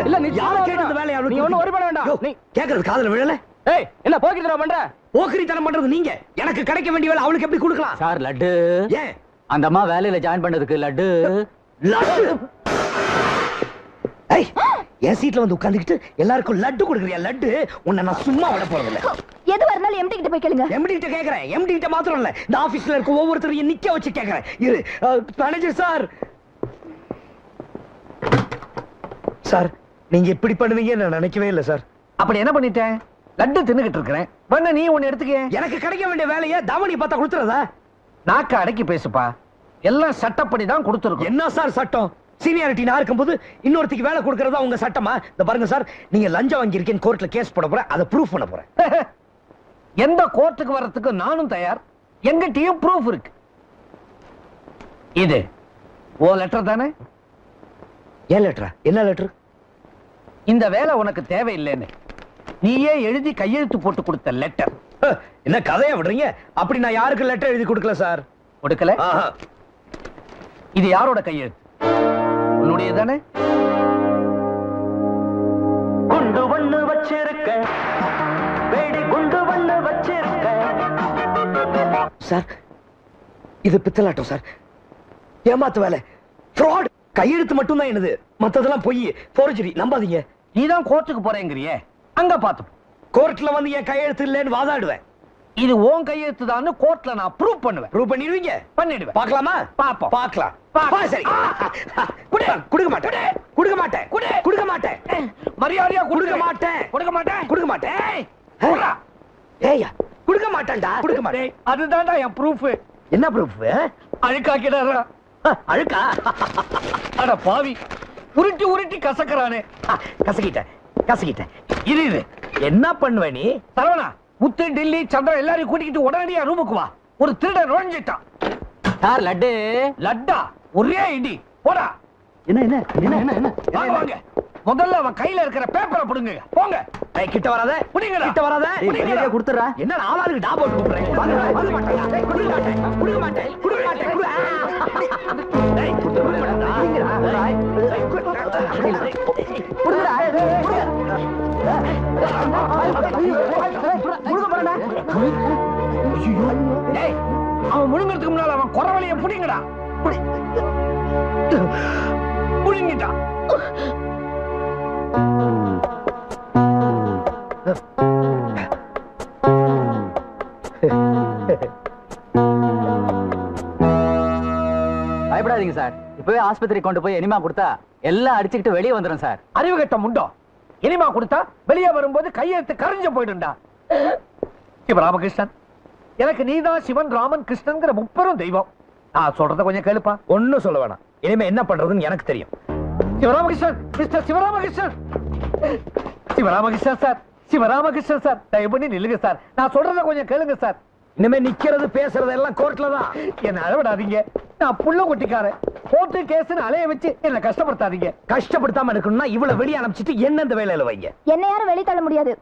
இல்ல நீ யார கேட்ட இந்த வேலைய நீ ஒண்ணும் worry பண்ண வேண்டாம். நீ கேக்குறது காதுல விழல? ஏய் என்ன போக்கிட்டற பண்ற? போக்கிரித்தனம் பண்றது நீங்க. எனக்கு கிடைக்க வேண்டிய வேலை அவளுக்கு எப்படி கொடுக்கலாம்? சார் லட்டு ஏன் அந்த அம்மா வேலையில ஜாயின் பண்ணதுக்கு லட்டு லட்டு? ஏய் என் சீட்ல வந்து உட்கார்ந்துக்கிட்டு எல்லாருக்கும் லட்டு கொடுக்குறியா? லட்டு உன்னை நான் சும்மா விட போறது இல்ல. எது வரனாலும் எம்டி கிட்ட போய் கேளுங்க. எம்டி கிட்ட கேக்குறேன். எம்டி கிட்ட மாத்திரம் இல்ல, இந்த ஆபீஸ்ல இருக்க ஒவ்வொருத்தரையும் நிக்க வச்சு கேக்குறேன். இரு மேனேஜர் சார். சார் நீங்க இப்படி பண்ணுவீங்கன்னு நான் நினைக்கவே இல்ல சார். அப்படி என்ன பண்ணிட்டேன்? லட்டு தின்னுகிட்டு இருக்கேன். பண்ண நீ ஒன்னு எடுத்துக்க. எனக்கு கிடைக்க வேண்டிய வேலையை தவணி பார்த்தா கொடுத்துறதா? நாக்க அடக்கி பேசுப்பா. எல்லாம் சட்டப்படி தான் கொடுத்துருக்கோம். என்ன சார் சட்டம்? சீனியாரிட்டி நான் இருக்கும்போது இன்னொருத்திக்கு வேலை கொடுக்கறதா உங்க சட்டமா? இந்த பாருங்க சார், நீங்க லஞ்சம் வாங்கி இருக்கேன் கோர்ட்ல கேஸ் போட போறேன், அதை ப்ரூஃப் பண்ண போறேன். எந்த கோர்ட்டுக்கு வர்றதுக்கு நானும் தயார். எங்கிட்டயும் ப்ரூஃப் இருக்கு. இது ஓ லெட்டர் தானே? ஏன் லெட்டரா? என்ன லெட்டர்? இந்த வேலை உனக்கு தேவையில்லைன்னு நீயே எழுதி கையெழுத்து போட்டு கொடுத்த லெட்டர். என்ன கதையா விடுறீங்க? அப்படி நான் யாருக்கு லெட்டர் எழுதி கொடுக்கல சார். கொடுக்கல? இது யாரோட கையெழுத்து? உன்னுடைய தானே? குண்டு பண்ணு வச்சிருக்க, வேடி குண்டு பண்ணு வச்சிருக்க. சார் இது பித்தலாட்டம் சார், ஏமாத்து வேலை, ஃப்ராட். கையெழுத்து மட்டும் தான் என்னது, மத்ததெல்லாம் பொய், ஃபோர்ஜரி. நம்பாதீங்க. நீதான் கோர்ட்டுக்கு போறேங்கறியே, அங்க பாத்து. கோர்ட்ல வந்து என் கையெழுத்து இல்லைன்னு வாதாடுவேன். இது உன் கையெழுத்து தான் கோர்ட்ல நான் ப்ரூவ் பண்ணுவேன். ப்ரூவ் பண்ணிடுவீங்க? பண்ணிடுவேன். பார்க்கலாமா? பாப்போம். பார்க்கலாம். சரி. கொடுக்க மாட்டேன், கொடுக்க மாட்டேன், கொடுக்க மாட்டேன். மரியாதையா கொடுக்க மாட்டேன், கொடுக்க மாட்டேன், கொடுக்க மாட்டேன். ஏய்யா கொடுக்க மாட்டேன்டா, கொடுக்க மாட்டேன். அதுதான்டா என் ப்ரூஃப். என்ன ப்ரூஃப்? அழுக்காக்கிடாரா? அழுக்கா? அட பாவி, உருட்டி உருட்டி கசக்கறானே. கசக்கிட்டேன், கசக்கிட்டேன். இது இது என்ன பண்ணுவ நீ? சரவணா, முத்து, டில்லி, சந்திரன் எல்லாரையும் கூட்டிக்கிட்டு உடனடியா ரூமுக்கு வா. ஒரு திருடன் நுழைஞ்சிட்டான். சார் லட்டு லட்டா ஒரே இடி போடா. என்ன என்ன என்ன என்ன வாங்க வாங்க. முதல்ல அவன் கையில இருக்கிற பேப்பரை புடுங்க. போங்க. ஏய் கிட்ட வராத, புடிங்கடா. கிட்ட வராத. மரியாதையா கொடுத்துறா. என்ன ஆளாளுக்கு டா போட்டு கூப்பிடுறேன். வாங்க வாங்க மாட்டேன், கொடுக்க மாட்டேன், கொடுக்க மாட்டேன், கொடுக்க மாட்டேன். ஏய் கொடுக்க மாட்டேன்டா. டேய், அவன் முழுங்கிறதுக்கு முன்னால அவன் குறவழிய புடிங்கடா. புடிங்கிட்டான். பயப்படாதீங்க சார், இப்பவே ஆஸ்பத்திரி கொண்டு போய் எனிமா கொடுத்தா எல்லாம் அடிச்சுக்கிட்டு வெளியே வந்துடும் சார். அறிவு கட்ட முண்டோ, இனிமா கொடுத்தா வெளியே வரும்போது கையெழுத்து கரைஞ்சு போயிடும்டா. சிவராமகிருஷ்ணன், எனக்கு நீதான் சிவன், ராமன், கிருஷ்ணன்ங்கிற முப்பெரும் தெய்வம். நான் சொல்றத கொஞ்சம் கேளுப்பா. ஒண்ணும் சொல்ல வேணாம், இனிமே என்ன பண்றதுன்னு எனக்கு தெரியும். Sivaramakrishnan, mister Sivaramakrishnan. Sivaramakrishnan sir, Sivaramakrishnan sir, தயவு பண்ணி நில்லுங்க சார். நான் சொல்றத கொஞ்சம் கேளுங்க சார். இனிமே நிக்கிறது பேசுறது எல்லாம் கோர்ட்ல தான். என்ன அழவிடாதீங்க, நான் புள்ள கொட்டிக்காரன். கோர்ட்டு கேஸ்னு அலைய வச்சு என்ன கஷ்டப்படுத்தாதீங்க. கஷ்டப்படுத்தாம இருக்கணும்னா இவ்வளவு வெளியே அனுப்பிச்சிட்டு என்ன இந்த வேலையில வைங்க. என்ன யாரும் வெளிய தள்ள முடியாது.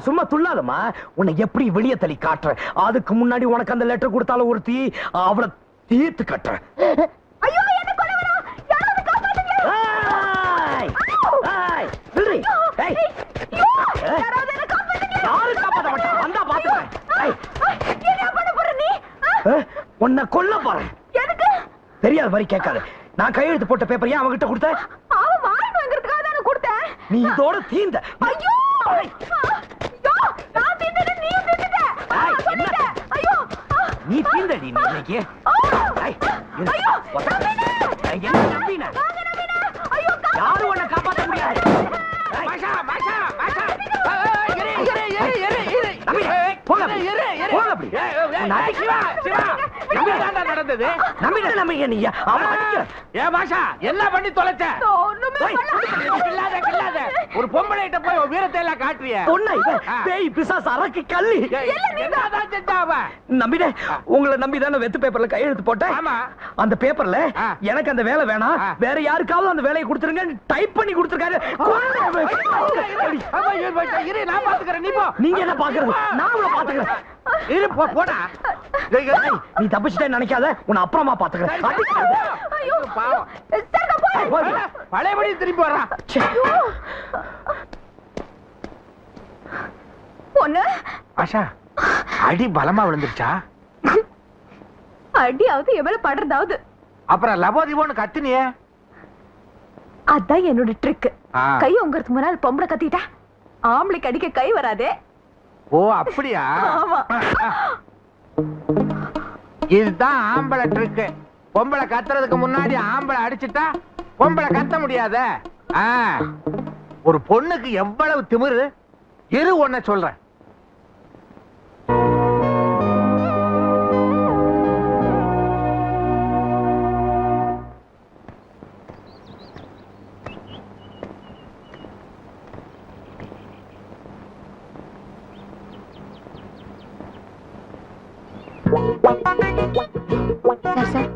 சும்மா துள்ளாதம்மா, உன்னை எப்படி வெளியே தள்ளி காட்டுறேன். அதுக்கு முன்னாடி உனக்கு அந்த லெட்டர் கொடுத்தாலும் ஒருத்தி, அவளை தீர்த்து கட்டுறேன். ஐயோ என்ன கொல்ல வரா? யாராவது காப்பாத்துங்க. யாராவது என்ன காப்பாத்துங்க. யாரும் காப்பாத்த மாட்டான், வந்தா பாத்துக்கிறேன். என்ன பண்ண போற நீ? உன்னை கொல்ல போறேன். எதுக்கு? தெரியாத மாதிரி கேட்காத. நான் கையெழுத்து போட்ட பேப்பர் ஏன் அவகிட்ட கொடுத்த? அவன் வாங்கிட்டு வாங்குறதுக்காக தான கொடுத்தேன். நீ இதோட தீந்த. ஐயோ ஐயோ, நான் தீந்தது நீயும் தீந்துட்ட. சொல்லிட்டேன். ஐயோ நீ தீந்தடி நீ இன்னைக்கு. ஐயோ என்ன நம்பின? ஐயோ யாரும் உன்னை காப்பாற்ற முடியாது. மாஷா மாஷா மாஷா, என்ன பண்ணி தொலைச்ச? ஒரு பொம்பளைகிட்ட போய் உன் வீரத்தை எல்லாம் காட்டுறிய பொண்ணா இவ? பேய் பிசாசு அரக்கு கள்ளி. என்னதான் செஞ்சா அவ? நம்பிட்டே உங்களை நம்பி தானே வெத்து பேப்பர்ல கையெழுத்து போட்டேன். ஆமா. அந்த பேப்பர்ல எனக்கு அந்த வேலை வேணாம், வேற யாருக்காவது அந்த வேலையை கொடுத்துருங்க டைப் பண்ணி கொடுத்துருக்காரு. இரு, நான் பாத்துக்கிறேன், நீ போ. நீங்க என்ன பாக்குறது? நான் உங்களை பாத்துக்கிறேன். இரு, போடா. நீ தப்பிச்சிட்டே நினைக்காத, உன்னை அப்புறமா பாத்துக்கிறேன். பாவம். பழையபடி திரும்பி வர்றான். பொண்ணு ஆஷா, அடி பலமா விழுந்துருச்சா? அடியாவது எவ்வளவு படுறதாவது. அப்புறம் லபோதிபோன்னு கத்துனியே. அதான் என்னோட ட்ரிக். கை உங்கிறதுக்கு முன்னாடி பொம்பளை கத்திட்டா ஆம்பளைக்கு அடிக்க கை வராதே. ஓ அப்படியா? ஆமா. இதுதான் ஆம்பளை ட்ரிக். பொம்பளை கத்துறதுக்கு முன்னாடி ஆம்பளை அடிச்சுட்டா பொம்பளை கத்த முடியாத. ஒரு பொண்ணுக்கு எவ்வளவு திமிரு. இரு, ஒன்ன சொல்றேன். சார் சார்,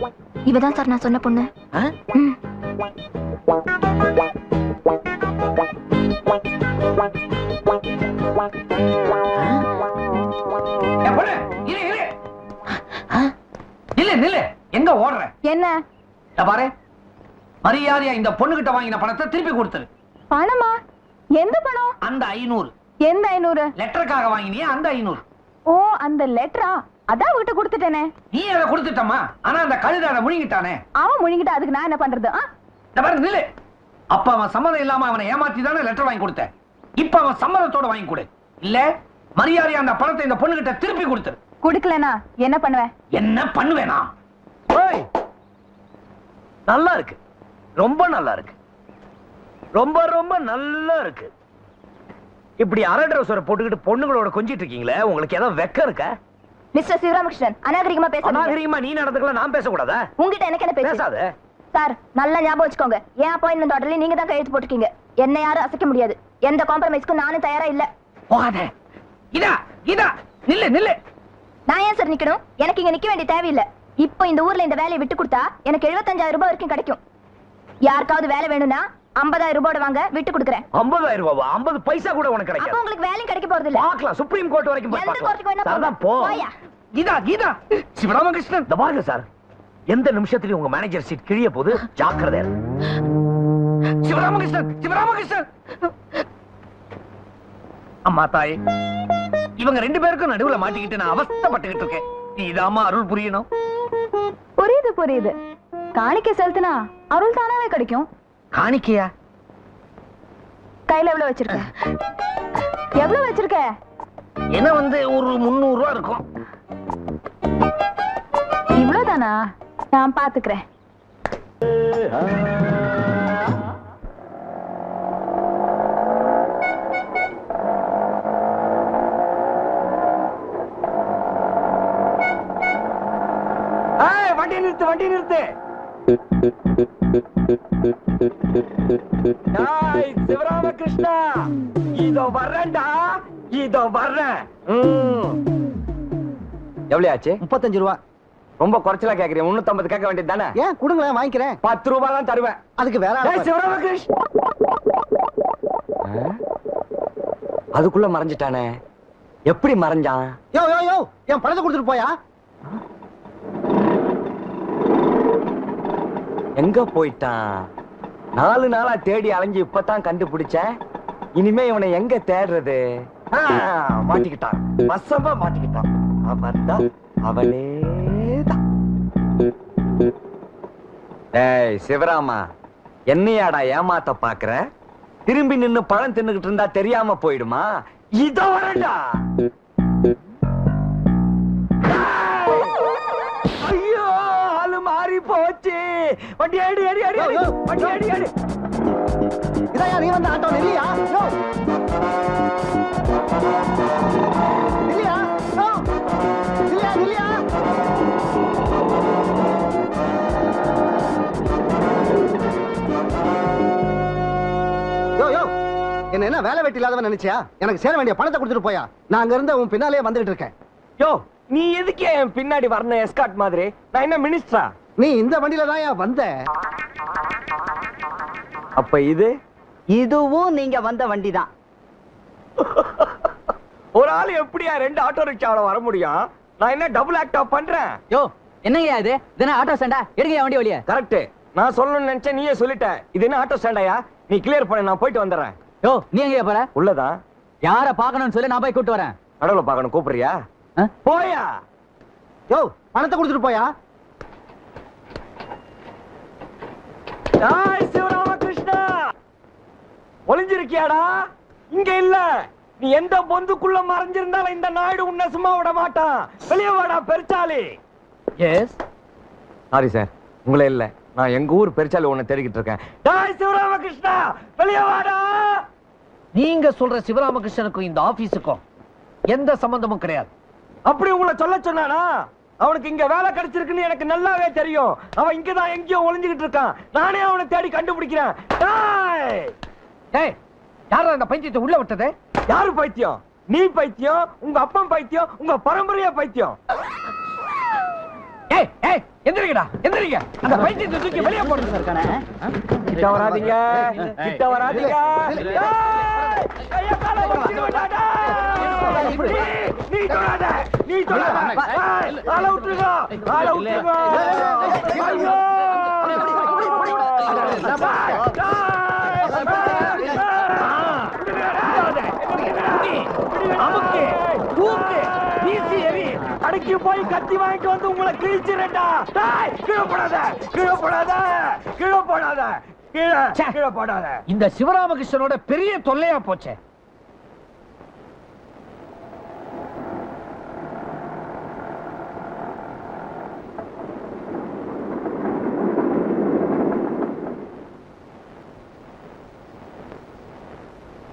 இவதான் சார் நான் சொன்ன பொண்ணு. எங்க ஓடுற? என்ன பாரு, மரியாதையா இந்த பொண்ணுகிட்ட வாங்கின பணத்தை திருப்பி கொடுத்துரு. பணமா? எந்த பணம்? அந்த 500. எந்த 500? லெட்டருக்காக வாங்கினியே அந்த 500. ஓ, அந்த லெட்டரா? அதான் அவகிட்ட கொடுத்துட்டேனே. நீ அதை கொடுத்துட்டமா? ஆனா அந்த கழுதான முழுங்கிட்டானே. அவன் முழுங்கிட்ட, அதுக்கு நான் என்ன பண்றது? நில்லு. அப்ப அவன் சம்மதம் இல்லாம அவனை ஏமாத்தி தானே லெட்டர் வாங்கி கொடுத்த. இப்ப அவன் சம்மதத்தோட வாங்கி கொடு. இல்ல மரியாதையா அந்த பணத்தை இந்த பொண்ணுகிட்ட திருப்பி கொடுத்துரு. குடுக்கலனா என்ன பண்ணுவேன்? என்ன பண்ணுவேனா? நல்லா இருக்கு, ரொம்ப நல்லா இருக்கு, ரொம்ப ரொம்ப நல்லா இருக்கு. இப்படி அரை ட்ரவுசரை போட்டுக்கிட்டு பொண்ணுங்களோட கொஞ்சிட்டு இருக்கீங்களே, உங்களுக்கு ஏதாவது வெக்கம் இருக்கா? மிஸ்டர் சிவராமகிருஷ்ணன், அநாகரிகமா பேசாதீங்க. அநாகரிகமா நீ நடந்துக்கலாம், நான் பேசக்கூடாதா? உங்ககிட்ட எனக்கு என்ன பேசாத சார். நல்லா ஞாபகம் வச்சுக்கோங்க, என் அப்பாயின்மெண்ட் ஆர்டர்ல நீங்க தான் கையெழுத்து போட்டுருக்கீங்க. என்ன யாரும் அசைக்க முடியாது. எந்த காம்ப்ரமைஸ்க்கும் நானும் தயாரா இல்ல. போகாத. இதா இதா நில்லு. நான் ஏன் சார் நிக்கணும்? எனக்கு இங்க நிக்க வேண்டிய தேவையில்லை. இப்போ இந்த ஊர்ல இந்த வேலையை விட்டு கொடுத்தா எனக்கு 75,000 ரூபாய் வரைக்கும் கிடைக்கும். யாருக்காவது வேலை வேணும்னா 50,000 ரூபாய் வாங்க, விட்டு கொடுக்குறேன். 50,000 ரூபாய்? 50 பைசா கூட உனக்கு கிடைக்காது. அப்ப உங்களுக்கு வேலையும் கிடைக்க போறது இல்ல. பார்க்கலாம், சுப்ரீம் கோர்ட் வரைக்கும் போய் எந்த பார்க்கலாம். கோர்ட்டுக்கு வேணா சரிதான், போ. போயா. கீதா சிவராமகிருஷ்ணன், இந்த பாருங்க சார், எந்த நிமிஷத்துலயும் உங்க மேனேஜர் சீட் கிழிய போது ஜாக்கிரதை. சிவராமகிருஷ்ணன் அம்மா தாயே, இவங்க 2 பேருக்கும் நடுவுல மாட்டிக்கிட்டு நான் அவஸ்தைப்பட்டுக்கிட்டு இருக்கேன். நீதாம்மா அருள் புரியணும். புரியுது. காணிக்கை செலுத்தினா அருள் தானாவே கிடைக்கும். காணிக்கையா? கையில எவ்வளவு வச்சிருக்க? எவ்வளவு வச்சிருக்க? என்ன ஒரு 300 ரூபா இருக்கும். இவ்வளவுதானா? நான் பாத்துக்கிறேன். வண்டி நிறுத்து. சிவராமகிருஷ்ணா, இதோ வர்றேன்டா, இதோ வர்றேன். எவ்வளவு ஆச்சு? 35 ரூபா. ரொம்ப குறைச்சலா கேக்குறீங்க. 350 கேட்க வேண்டியது தானே? ஏன் கொடுங்களேன், வாங்கிக்கிறேன். 10 ரூபாய் தான் தருவேன். அதுக்கு வேற ஆள் பாரு. சிவராமகிருஷ்ணா, அதுக்குள்ள மறைஞ்சிட்டானே. எப்படி மறைஞ்சான்? யோ என் பணத்தை கொடுத்துட்டு போயா. எங்க போயிட்டான்? 4 நாளா தேடி அலைஞ்சு இப்பதான் கண்டுபிடிச்சேன். இனிமே இவனை எங்க தேடுறது? மாட்டிக்கிட்டான், வசமா மாட்டிக்கிட்டான். அவன்தான், அவனேதான். ஏய் சிவராமா, என்னையாடா ஏமாத்த பாக்குற? திரும்பி நின்னு பழம் தின்னுகிட்டு இருந்தா தெரியாம போயிடுமா? இதோ வரடா. ஐயோ, ஆளு மாறி போச்சு. வண்டி அடி. இதான் நீ வந்த ஆட்டோ இல்லையா? இல்லையா? என்ன வேலை வெட்டி இல்லாதவன் நினைச்சியா? எனக்கு சேர வேண்டிய பணத்தை கொடுத்துட்டு போயா. நான் அங்க இருந்து உன் பின்னாலே வந்துட்டு இருக்கேன். யோ, நீ எதுக்கே என் பின்னாடி வரணும் எஸ்கார்ட் மாதிரி? நான் என்ன மினிஸ்டரா? நீ இந்த வண்டியில தான் வந்த. அப்ப இதுவும் நீங்க வந்த வண்டி தான். ஒரு ஆள் எப்படியா 2 ஆட்டோ ரிக்ஷாவோட வர முடியும்? நான் என்ன டபுள் ஆக்டா பண்றேன்? யோ என்னங்கயா இது? இதென்ன ஆட்டோ ஸ்டாண்டா? எடுங்க வண்டி வழியா. கரெக்ட். நான் சொல்லணும்னு நினைச்சேன், நீயே சொல்லிட்ட. இது என்ன ஆட்டோ ஸ்டாண்டாயா? நீ கிளியர் பண்ண, நான் போயிட்டு வந்துடுறேன். யோ நீ எங்கயா போற? உள்ளதான். யார பாக்கணும்னு சொல்லி நான் போய் கூட்டு வரேன். கடவுளை பார்க்கணும், கூப்பிடுறியா? போயா. யோ பணத்தை கொடுத்துட்டு போயா. ஜாய் சிவராமகிருஷ்ணா. ஒளிஞ்சிருக்கியாடா? இங்க இல்ல. நீ எந்த பொந்துக்குள்ள மறைஞ்சிருந்தாலும் இந்த நாயுடு உன்னை சும்மா விட மாட்டான். வெளியே வாடா பெருச்சாலி. எஸ். சாரி சார், உங்களே இல்ல. நான் எங்க ஊர் பெருச்சாலி உன்னை தேடிக்கிட்டு இருக்கேன். ஜாய் சிவராமகிருஷ்ணா, வெளியே வாடா. நீங்க சொல்ற சிவராமகிருஷ்ணனுக்கும் இந்த ஆபீஸுக்கும் எந்த சம்பந்தமும் கிடையாது. அப்படி உங்களை சொல்ல சொன்னானா? அவனுக்கு இங்க வேலை கிடைச்சிருக்குன்னு எனக்கு நல்லாவே தெரியும். அவன் இங்கதான் எங்கேயோ ஒளிஞ்சுகிட்டு இருக்கான். நானே அவனை தேடி கண்டுபிடிக்கிறேன். ஏய், யாரா அந்த பைத்தியத்தை உள்ள விட்டது? யாரு பைத்தியம்? நீ பைத்தியம், உங்க அப்பன் பைத்தியம், உங்க பரம்பரையா பைத்தியம். ஏய் ஏய், எந்திரிங்கடா, எந்திரிங்க. அந்த பைத்தியத்தை தூக்கி வெளியே போடுங்க. கிட்ட வராதீங்க, கிட்ட வராதீங்க. கைய கால வச்சிருவாடா. நீ தொடாத, நீ தொடாத. ஆள விட்டுருங்க, ஆள விட்டுருங்க. ஐயோ! அமுக்கு, தூக்கு, வீசி எறி. அடக்கி போய் கத்தி வாங்கிட்டு வந்து உங்களை கிழிச்சிரேன்டா. டேய், கீழே போடாத, கீழே போடாத, கீழே போடாத, கீழே கீழே போடாத. இந்த சிவராமகிருஷ்ணனோட பெரிய தொல்லையா போச்சே.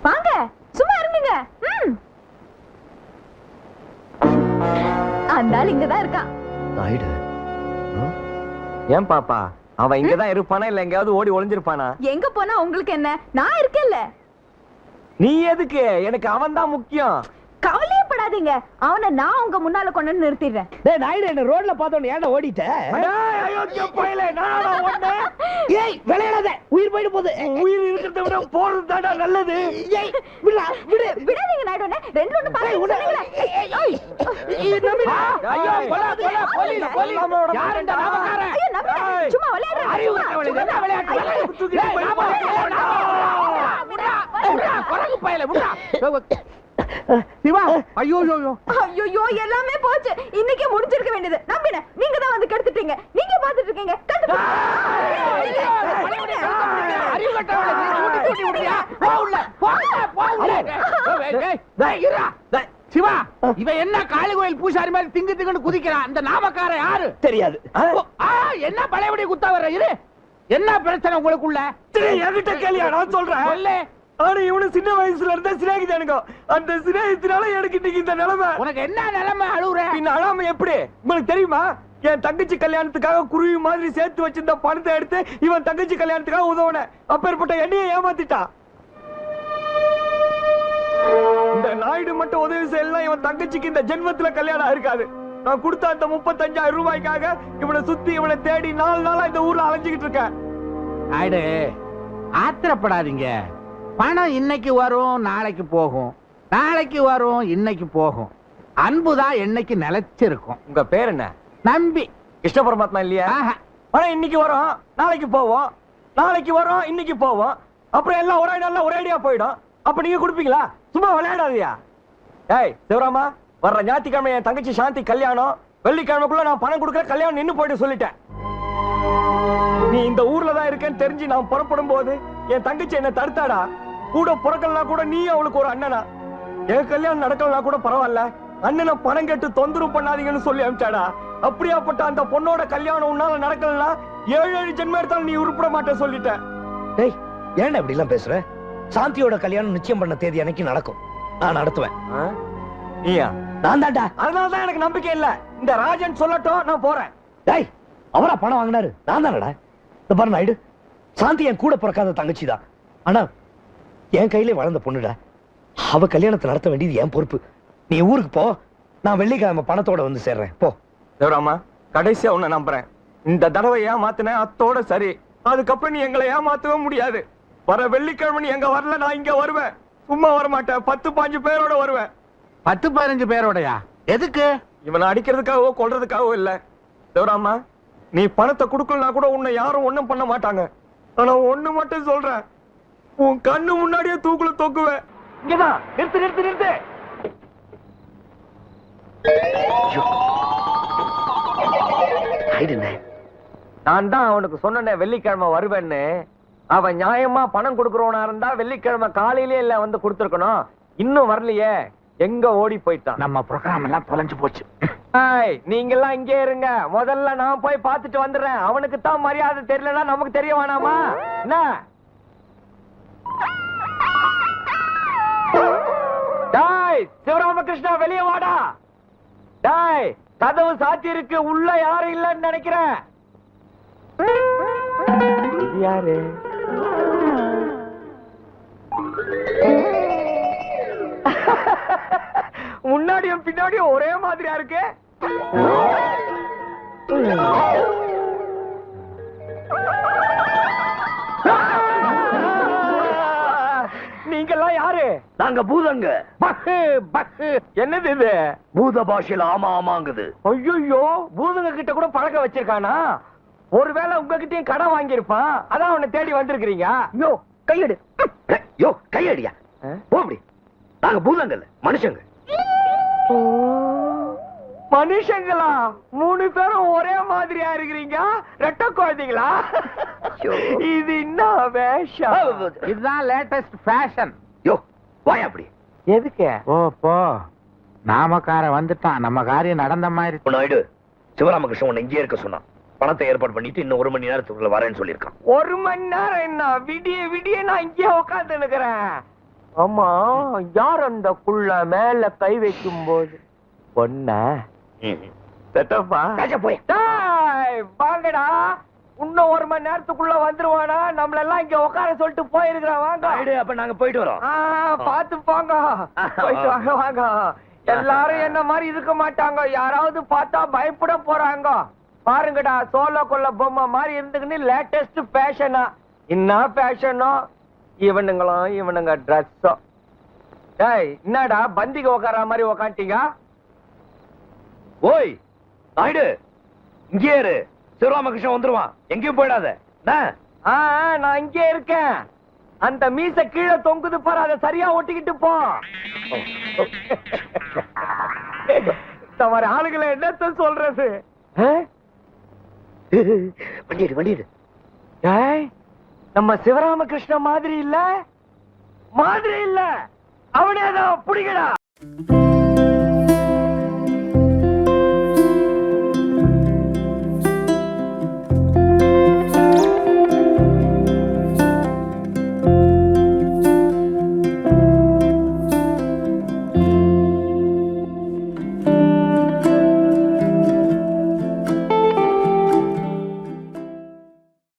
வாங்க, சும்மா இருங்க. அந்த ஆள் இங்கதான் இருக்கான். நாயுடு. ஏன் பாப்பா, அவன் இங்கதான் இருப்பானா இல்ல எங்கயாவது ஓடி ஒளிஞ்சிருப்பானா? எங்க போனா உங்களுக்கு என்ன? நான் இருக்கேன்ல. நீ எதுக்கு? எனக்கு அவன் தான் முக்கியம். கவலையப்படாதீங்க, அவனை நான் உங்க முன்னால கொண்டு வந்து நிறுத்திடுறேன். டேய் நாயுடு, என்ன ரோட்ல பார்த்தோன்னு ஏன்டா ஓடிட்ட? டேய், அயோக்கிய பயலே, நானா ஓடுனேன்? ஏய் விளையாடாத, உயிர் போயிடு போகுது. உயிர் இருக்கிறத விட போறது தான்டா நல்லது. ஏய் விடா, விடு. விடாதீங்க நாயுடுனே, ரெண்டு ஒண்ணு பாருங்க. ஐயோ, கொலை, கொலை, போலீஸ், போலீஸ். யார் இந்த நாமக்காரன்? ஐயோ, நம்புறேன். சும்மா விளையாடுறேன். அறிவு கட்டவளே, என்ன விளையாட்டு? தூக்கிட்டு போய் குரங்கு பயல விடா. சிவா, ஐயோ ஐயோ ஐயோ, எல்லாமே போச்சு. இன்னைக்கே முடிஞ்சிருக்க வேண்டியது. நம்பின நீங்க தான் வந்து கெடுத்துட்டீங்க. நீங்க பாத்துட்டு இருக்கீங்க. அறிவு கட்டவளே, நீ கூட்டி கூட்டி விடுறியா? போ உள்ள, போ உள்ள. டேய் இருடா. டேய் சிவா, இவன் என்ன காளி கோயில் பூசாரி மாதிரி திங்கு திங்குன்னு குதிக்கிறான்? அந்த நாமக்காரன் யாரு? தெரியாது. என்ன பழையபடி குத்தா வர்ற? இரு, என்ன பிரச்சனை உங்களுக்குள்ள? என்கிட்ட கேளியா? நான் சொல்றேன். சொல்லு. ஆனா இவனு சின்ன வயசுல இருந்தே சிநேகிதானுங்க. அந்த சிநேகத்தினால எனக்கு இன்னைக்கு இந்த நிலைமை. உனக்கு என்ன நிலைமை? அழுவுற? பின்ன அழாம எப்படி? உங்களுக்கு தெரியுமா? என் தங்கச்சி கல்யாணத்துக்காக குருவி மாதிரி சேர்த்து வச்சிருந்த பணத்தை எடுத்து இவன் தங்கச்சி கல்யாணத்துக்காக உதவுன. அப்பேற்பட்ட எண்ணியை ஏமாத்திட்டான். இந்த நாயுடு மட்டும் உதவி செய்யலாம், இவன் தங்கச்சிக்கு இந்த ஜென்மத்துல கல்யாணம் இருக்காது. நான் கொடுத்த அந்த 35,000 ரூபாய்க்காக இவனை சுத்தி இவனை தேடி 4 நாளா இந்த ஊர்ல அலைஞ்சுக்கிட்டு இருக்கேன். நாயுடு, ஆத்திரப்படாதீங்க. பணம் இன்னைக்கு வரும், நாளைக்கு போகும், நாளைக்கு வரும், இன்னைக்கு போகும். அன்புதான் என்னைக்கு நிலைச்சிருக்கும். உங்க பேர் என்ன? நம்பி. கிருஷ்ண பரமாத்மா இல்லையா? பணம் இன்னைக்கு வரும், நாளைக்கு போவோம், நாளைக்கு வரும், இன்னைக்கு போவோம், அப்புறம் எல்லாம் ஒரே நாள்ல ஒரேடியா போயிடும். அப்ப நீங்க கொடுப்பீங்களா? சும்மா விளையாடாதியா. ஏய் சிவராமா, வர்ற ஞாயிற்றுக்கிழமை என் தங்கச்சி சாந்தி கல்யாணம். வெள்ளிக்கிழமைக்குள்ள நான் பணம் கொடுக்கற, கல்யாணம் நின்னு போயிட்டு சொல்லிட்டேன். நீ இந்த ஊர்ல தான் இருக்கேன்னு தெரிஞ்சு நான் புறப்படும் போது என் தங்கச்சி என்ன தடுத்தாடா. கூட பிறக்கலாம் கூட நீ அவளுக்கு ஒரு அண்ணனா. என் கல்யாணம் நடக்கலாம் கூட பரவாயில்ல, அண்ணனை பணம் கேட்டு தொந்தரவு பண்ணாதீங்கன்னு சொல்லி அனுப்பிச்சாடா. அப்படியாப்பட்ட அந்த பொண்ணோட கல்யாணம் உன்னால நடக்கலன்னா 7 ஜென்மம் எடுத்தாலும் நீ உருப்பட மாட்டே சொல்லிட்ட. டேய் ஏன்டா இப்படி எல்லாம் பேசுற? சாந்தியோட கல்யாணம் நிச்சயம் பண்ண தேதி அன்னைக்கு நடக்கும். நான் நடத்துவேன். நீயா? நான் தான்டா. அதனாலதான் எனக்கு நம்பிக்கை இல்ல. இந்த ராஜன் சொல்லட்டும், நான் போறேன். டேய் அவரா பணம் வாங்கினாரு? நான் தானடா. இந்த பாரு நாயுடு, சாந்தி என் கூட பிறக்காத தங்கச்சி தான். ஆனா என் கையிலே வளர்ந்த பொண்ணுடா. அவ கல்யாணத்தை நடத்த வேண்டியது என் பொறுப்பு. நீ ஊருக்கு போ, நான் வெள்ளிக்கிழமை பணத்தோட வந்து சேர்றேன். போ. தேவராமா, கடைசியா உன்னை நம்புறேன். இந்த தடவை ஏமாத்தின அத்தோட சரி. அதுக்கப்புறம் நீ எங்களை ஏமாத்தவே முடியாது. வர வெள்ளிக்கிழமை நீ எங்க வரல, நான் இங்க வருவேன். சும்மா வரமாட்டேன், 10-15 பேரோட வருவேன். 10-15 பேரோடயா? எதுக்கு? இவனை அடிக்கிறதுக்காகவோ கொல்றதுக்காகவோ இல்ல. தேவராமா, நீ பணத்தை கொடுக்கலனா கூட உன்னை யாரும் ஒண்ணும் பண்ண மாட்டாங்க. ஆனா ஒண்ணு மட்டும் சொல்றேன், உன் கண்ணு முன்னாடியே தூக்குல தொக்குவேன். இங்கதான் நிறுத்து நிறுத்து நிறுத்து. நான் தான் அவனுக்கு சொன்னேன் வெள்ளிக்கிழமை வருவேன்னு. அவன் நியாயமா பணம் கொடுக்கறவனா இருந்தா வெள்ளிக்கிழமை காலையிலே இல்ல வந்து கொடுத்துருக்கணும். இன்னும் வரலையே, எங்க ஓடி போயிட்டான்? நம்ம ப்ரோகிராம் எல்லாம் தொலைஞ்சு போச்சு. நீங்க எல்லாம் இங்கே இருங்க, முதல்ல நான் போய் பார்த்துட்டு வந்துடுறேன். அவனுக்கு தான் மரியாதை தெரியலன்னா நமக்கு தெரிய வேணாமா என்ன? டாய் சிவராமகிருஷ்ணா, வெளியே வாடா. டாய், கதவு சாத்தி இருக்கு, உள்ள யாரும் இல்லன்னு நினைக்கிறேன். இது யாரு? முன்னாடியும் பின்னாடியும் ஒரே மாதிரியா இருக்கு. நீங்கெல்லாம் யாரு? நாங்க பூதங்க. பக்கு பக்கு. என்னது இது? பூத பாஷையில ஆமா ஆமாங்குது. ஐயோ, பூதங்க கிட்ட கூட பழக்க வச்சிருக்கானா? ஒருவேளை உங்ககிட்டயும் கடன் வாங்கியிருப்பான், அதான் அவனை தேடி வந்திருக்கீங்க. யோ கையெடு. யோ கையடியா. போ அப்படி. நாங்க பூதங்கல்ல, மனுஷங்க. மனுஷங்களா? 3 பேரும் ஒரே மாதிரியா இருக்கிறீங்க. ரெட்ட குழந்தைங்களா? இது என்ன வேஷம்? இதுதான் லேட்டஸ்ட் ஃபேஷன். யோ வாய் அப்படி. எதுக்கு? ஓ போ, நாமக்கார வந்துட்டான். நம்ம காரியம் நடந்த மாதிரி. நாயுடு, சிவராமகிருஷ்ணன் உன்னை இங்கே இருக்க சொன்னான். பணத்தை ஏற்பாடு பண்ணிட்டு இன்னும் 1 மணி நேரத்துக்குள்ள வரேன்னு சொல்லியிருக்கான். 1 மணி நேரம் என்ன? விடிய விடிய நான் இங்கே உட்கார்ந்து நிக்கிறேன். ஆமா, யார் அந்த குள்ள மேல கை வைக்கும் போது? பொண்ண செட்டப்பா போய் வாங்கடா. இன்னும் 1 மணி நேரத்துக்குள்ள வந்துருவானா? நம்மள எல்லாம் இங்க உட்கார சொல்லிட்டு போயிருக்கிறான். வாங்க. அப்ப நாங்க போயிட்டு வரோம். பாத்து போங்க, போயிட்டு வாங்க. வாங்க. எல்லாரும் என்ன மாதிரி இருக்க மாட்டாங்க. யாராவது பார்த்தா பயப்பட போறாங்க. பாருங்கடா, சோழ கொள்ள பொம்மை மாதிரி இருந்துக்குன்னு லேட்டஸ்ட் ஃபேஷனா. என்ன ஃபேஷனோ இவனுங்களும், இவனுங்க ட்ரெஸ்ஸோ. டேய், என்னடா பந்திக்கு உட்கார மாதிரி உக்காண்டீங்க? ஓய் நாயுடு, இங்கே இரு. சிவராமகிருஷ்ணன் வந்துருவான், எங்கேயும் போயிடாத. நான் இங்கே இருக்கேன். அந்த மீச கீழே தொங்குது பாரு, அதை சரியா ஒட்டிக்கிட்டு போ. இந்த மாதிரி ஆளுகளை என்னத்த சொல்றது? வண்டிடு வண்டிடு. நம்ம சிவராமகிருஷ்ண மாதிரி இல்ல, அவனேதான் பிடிக்கடா.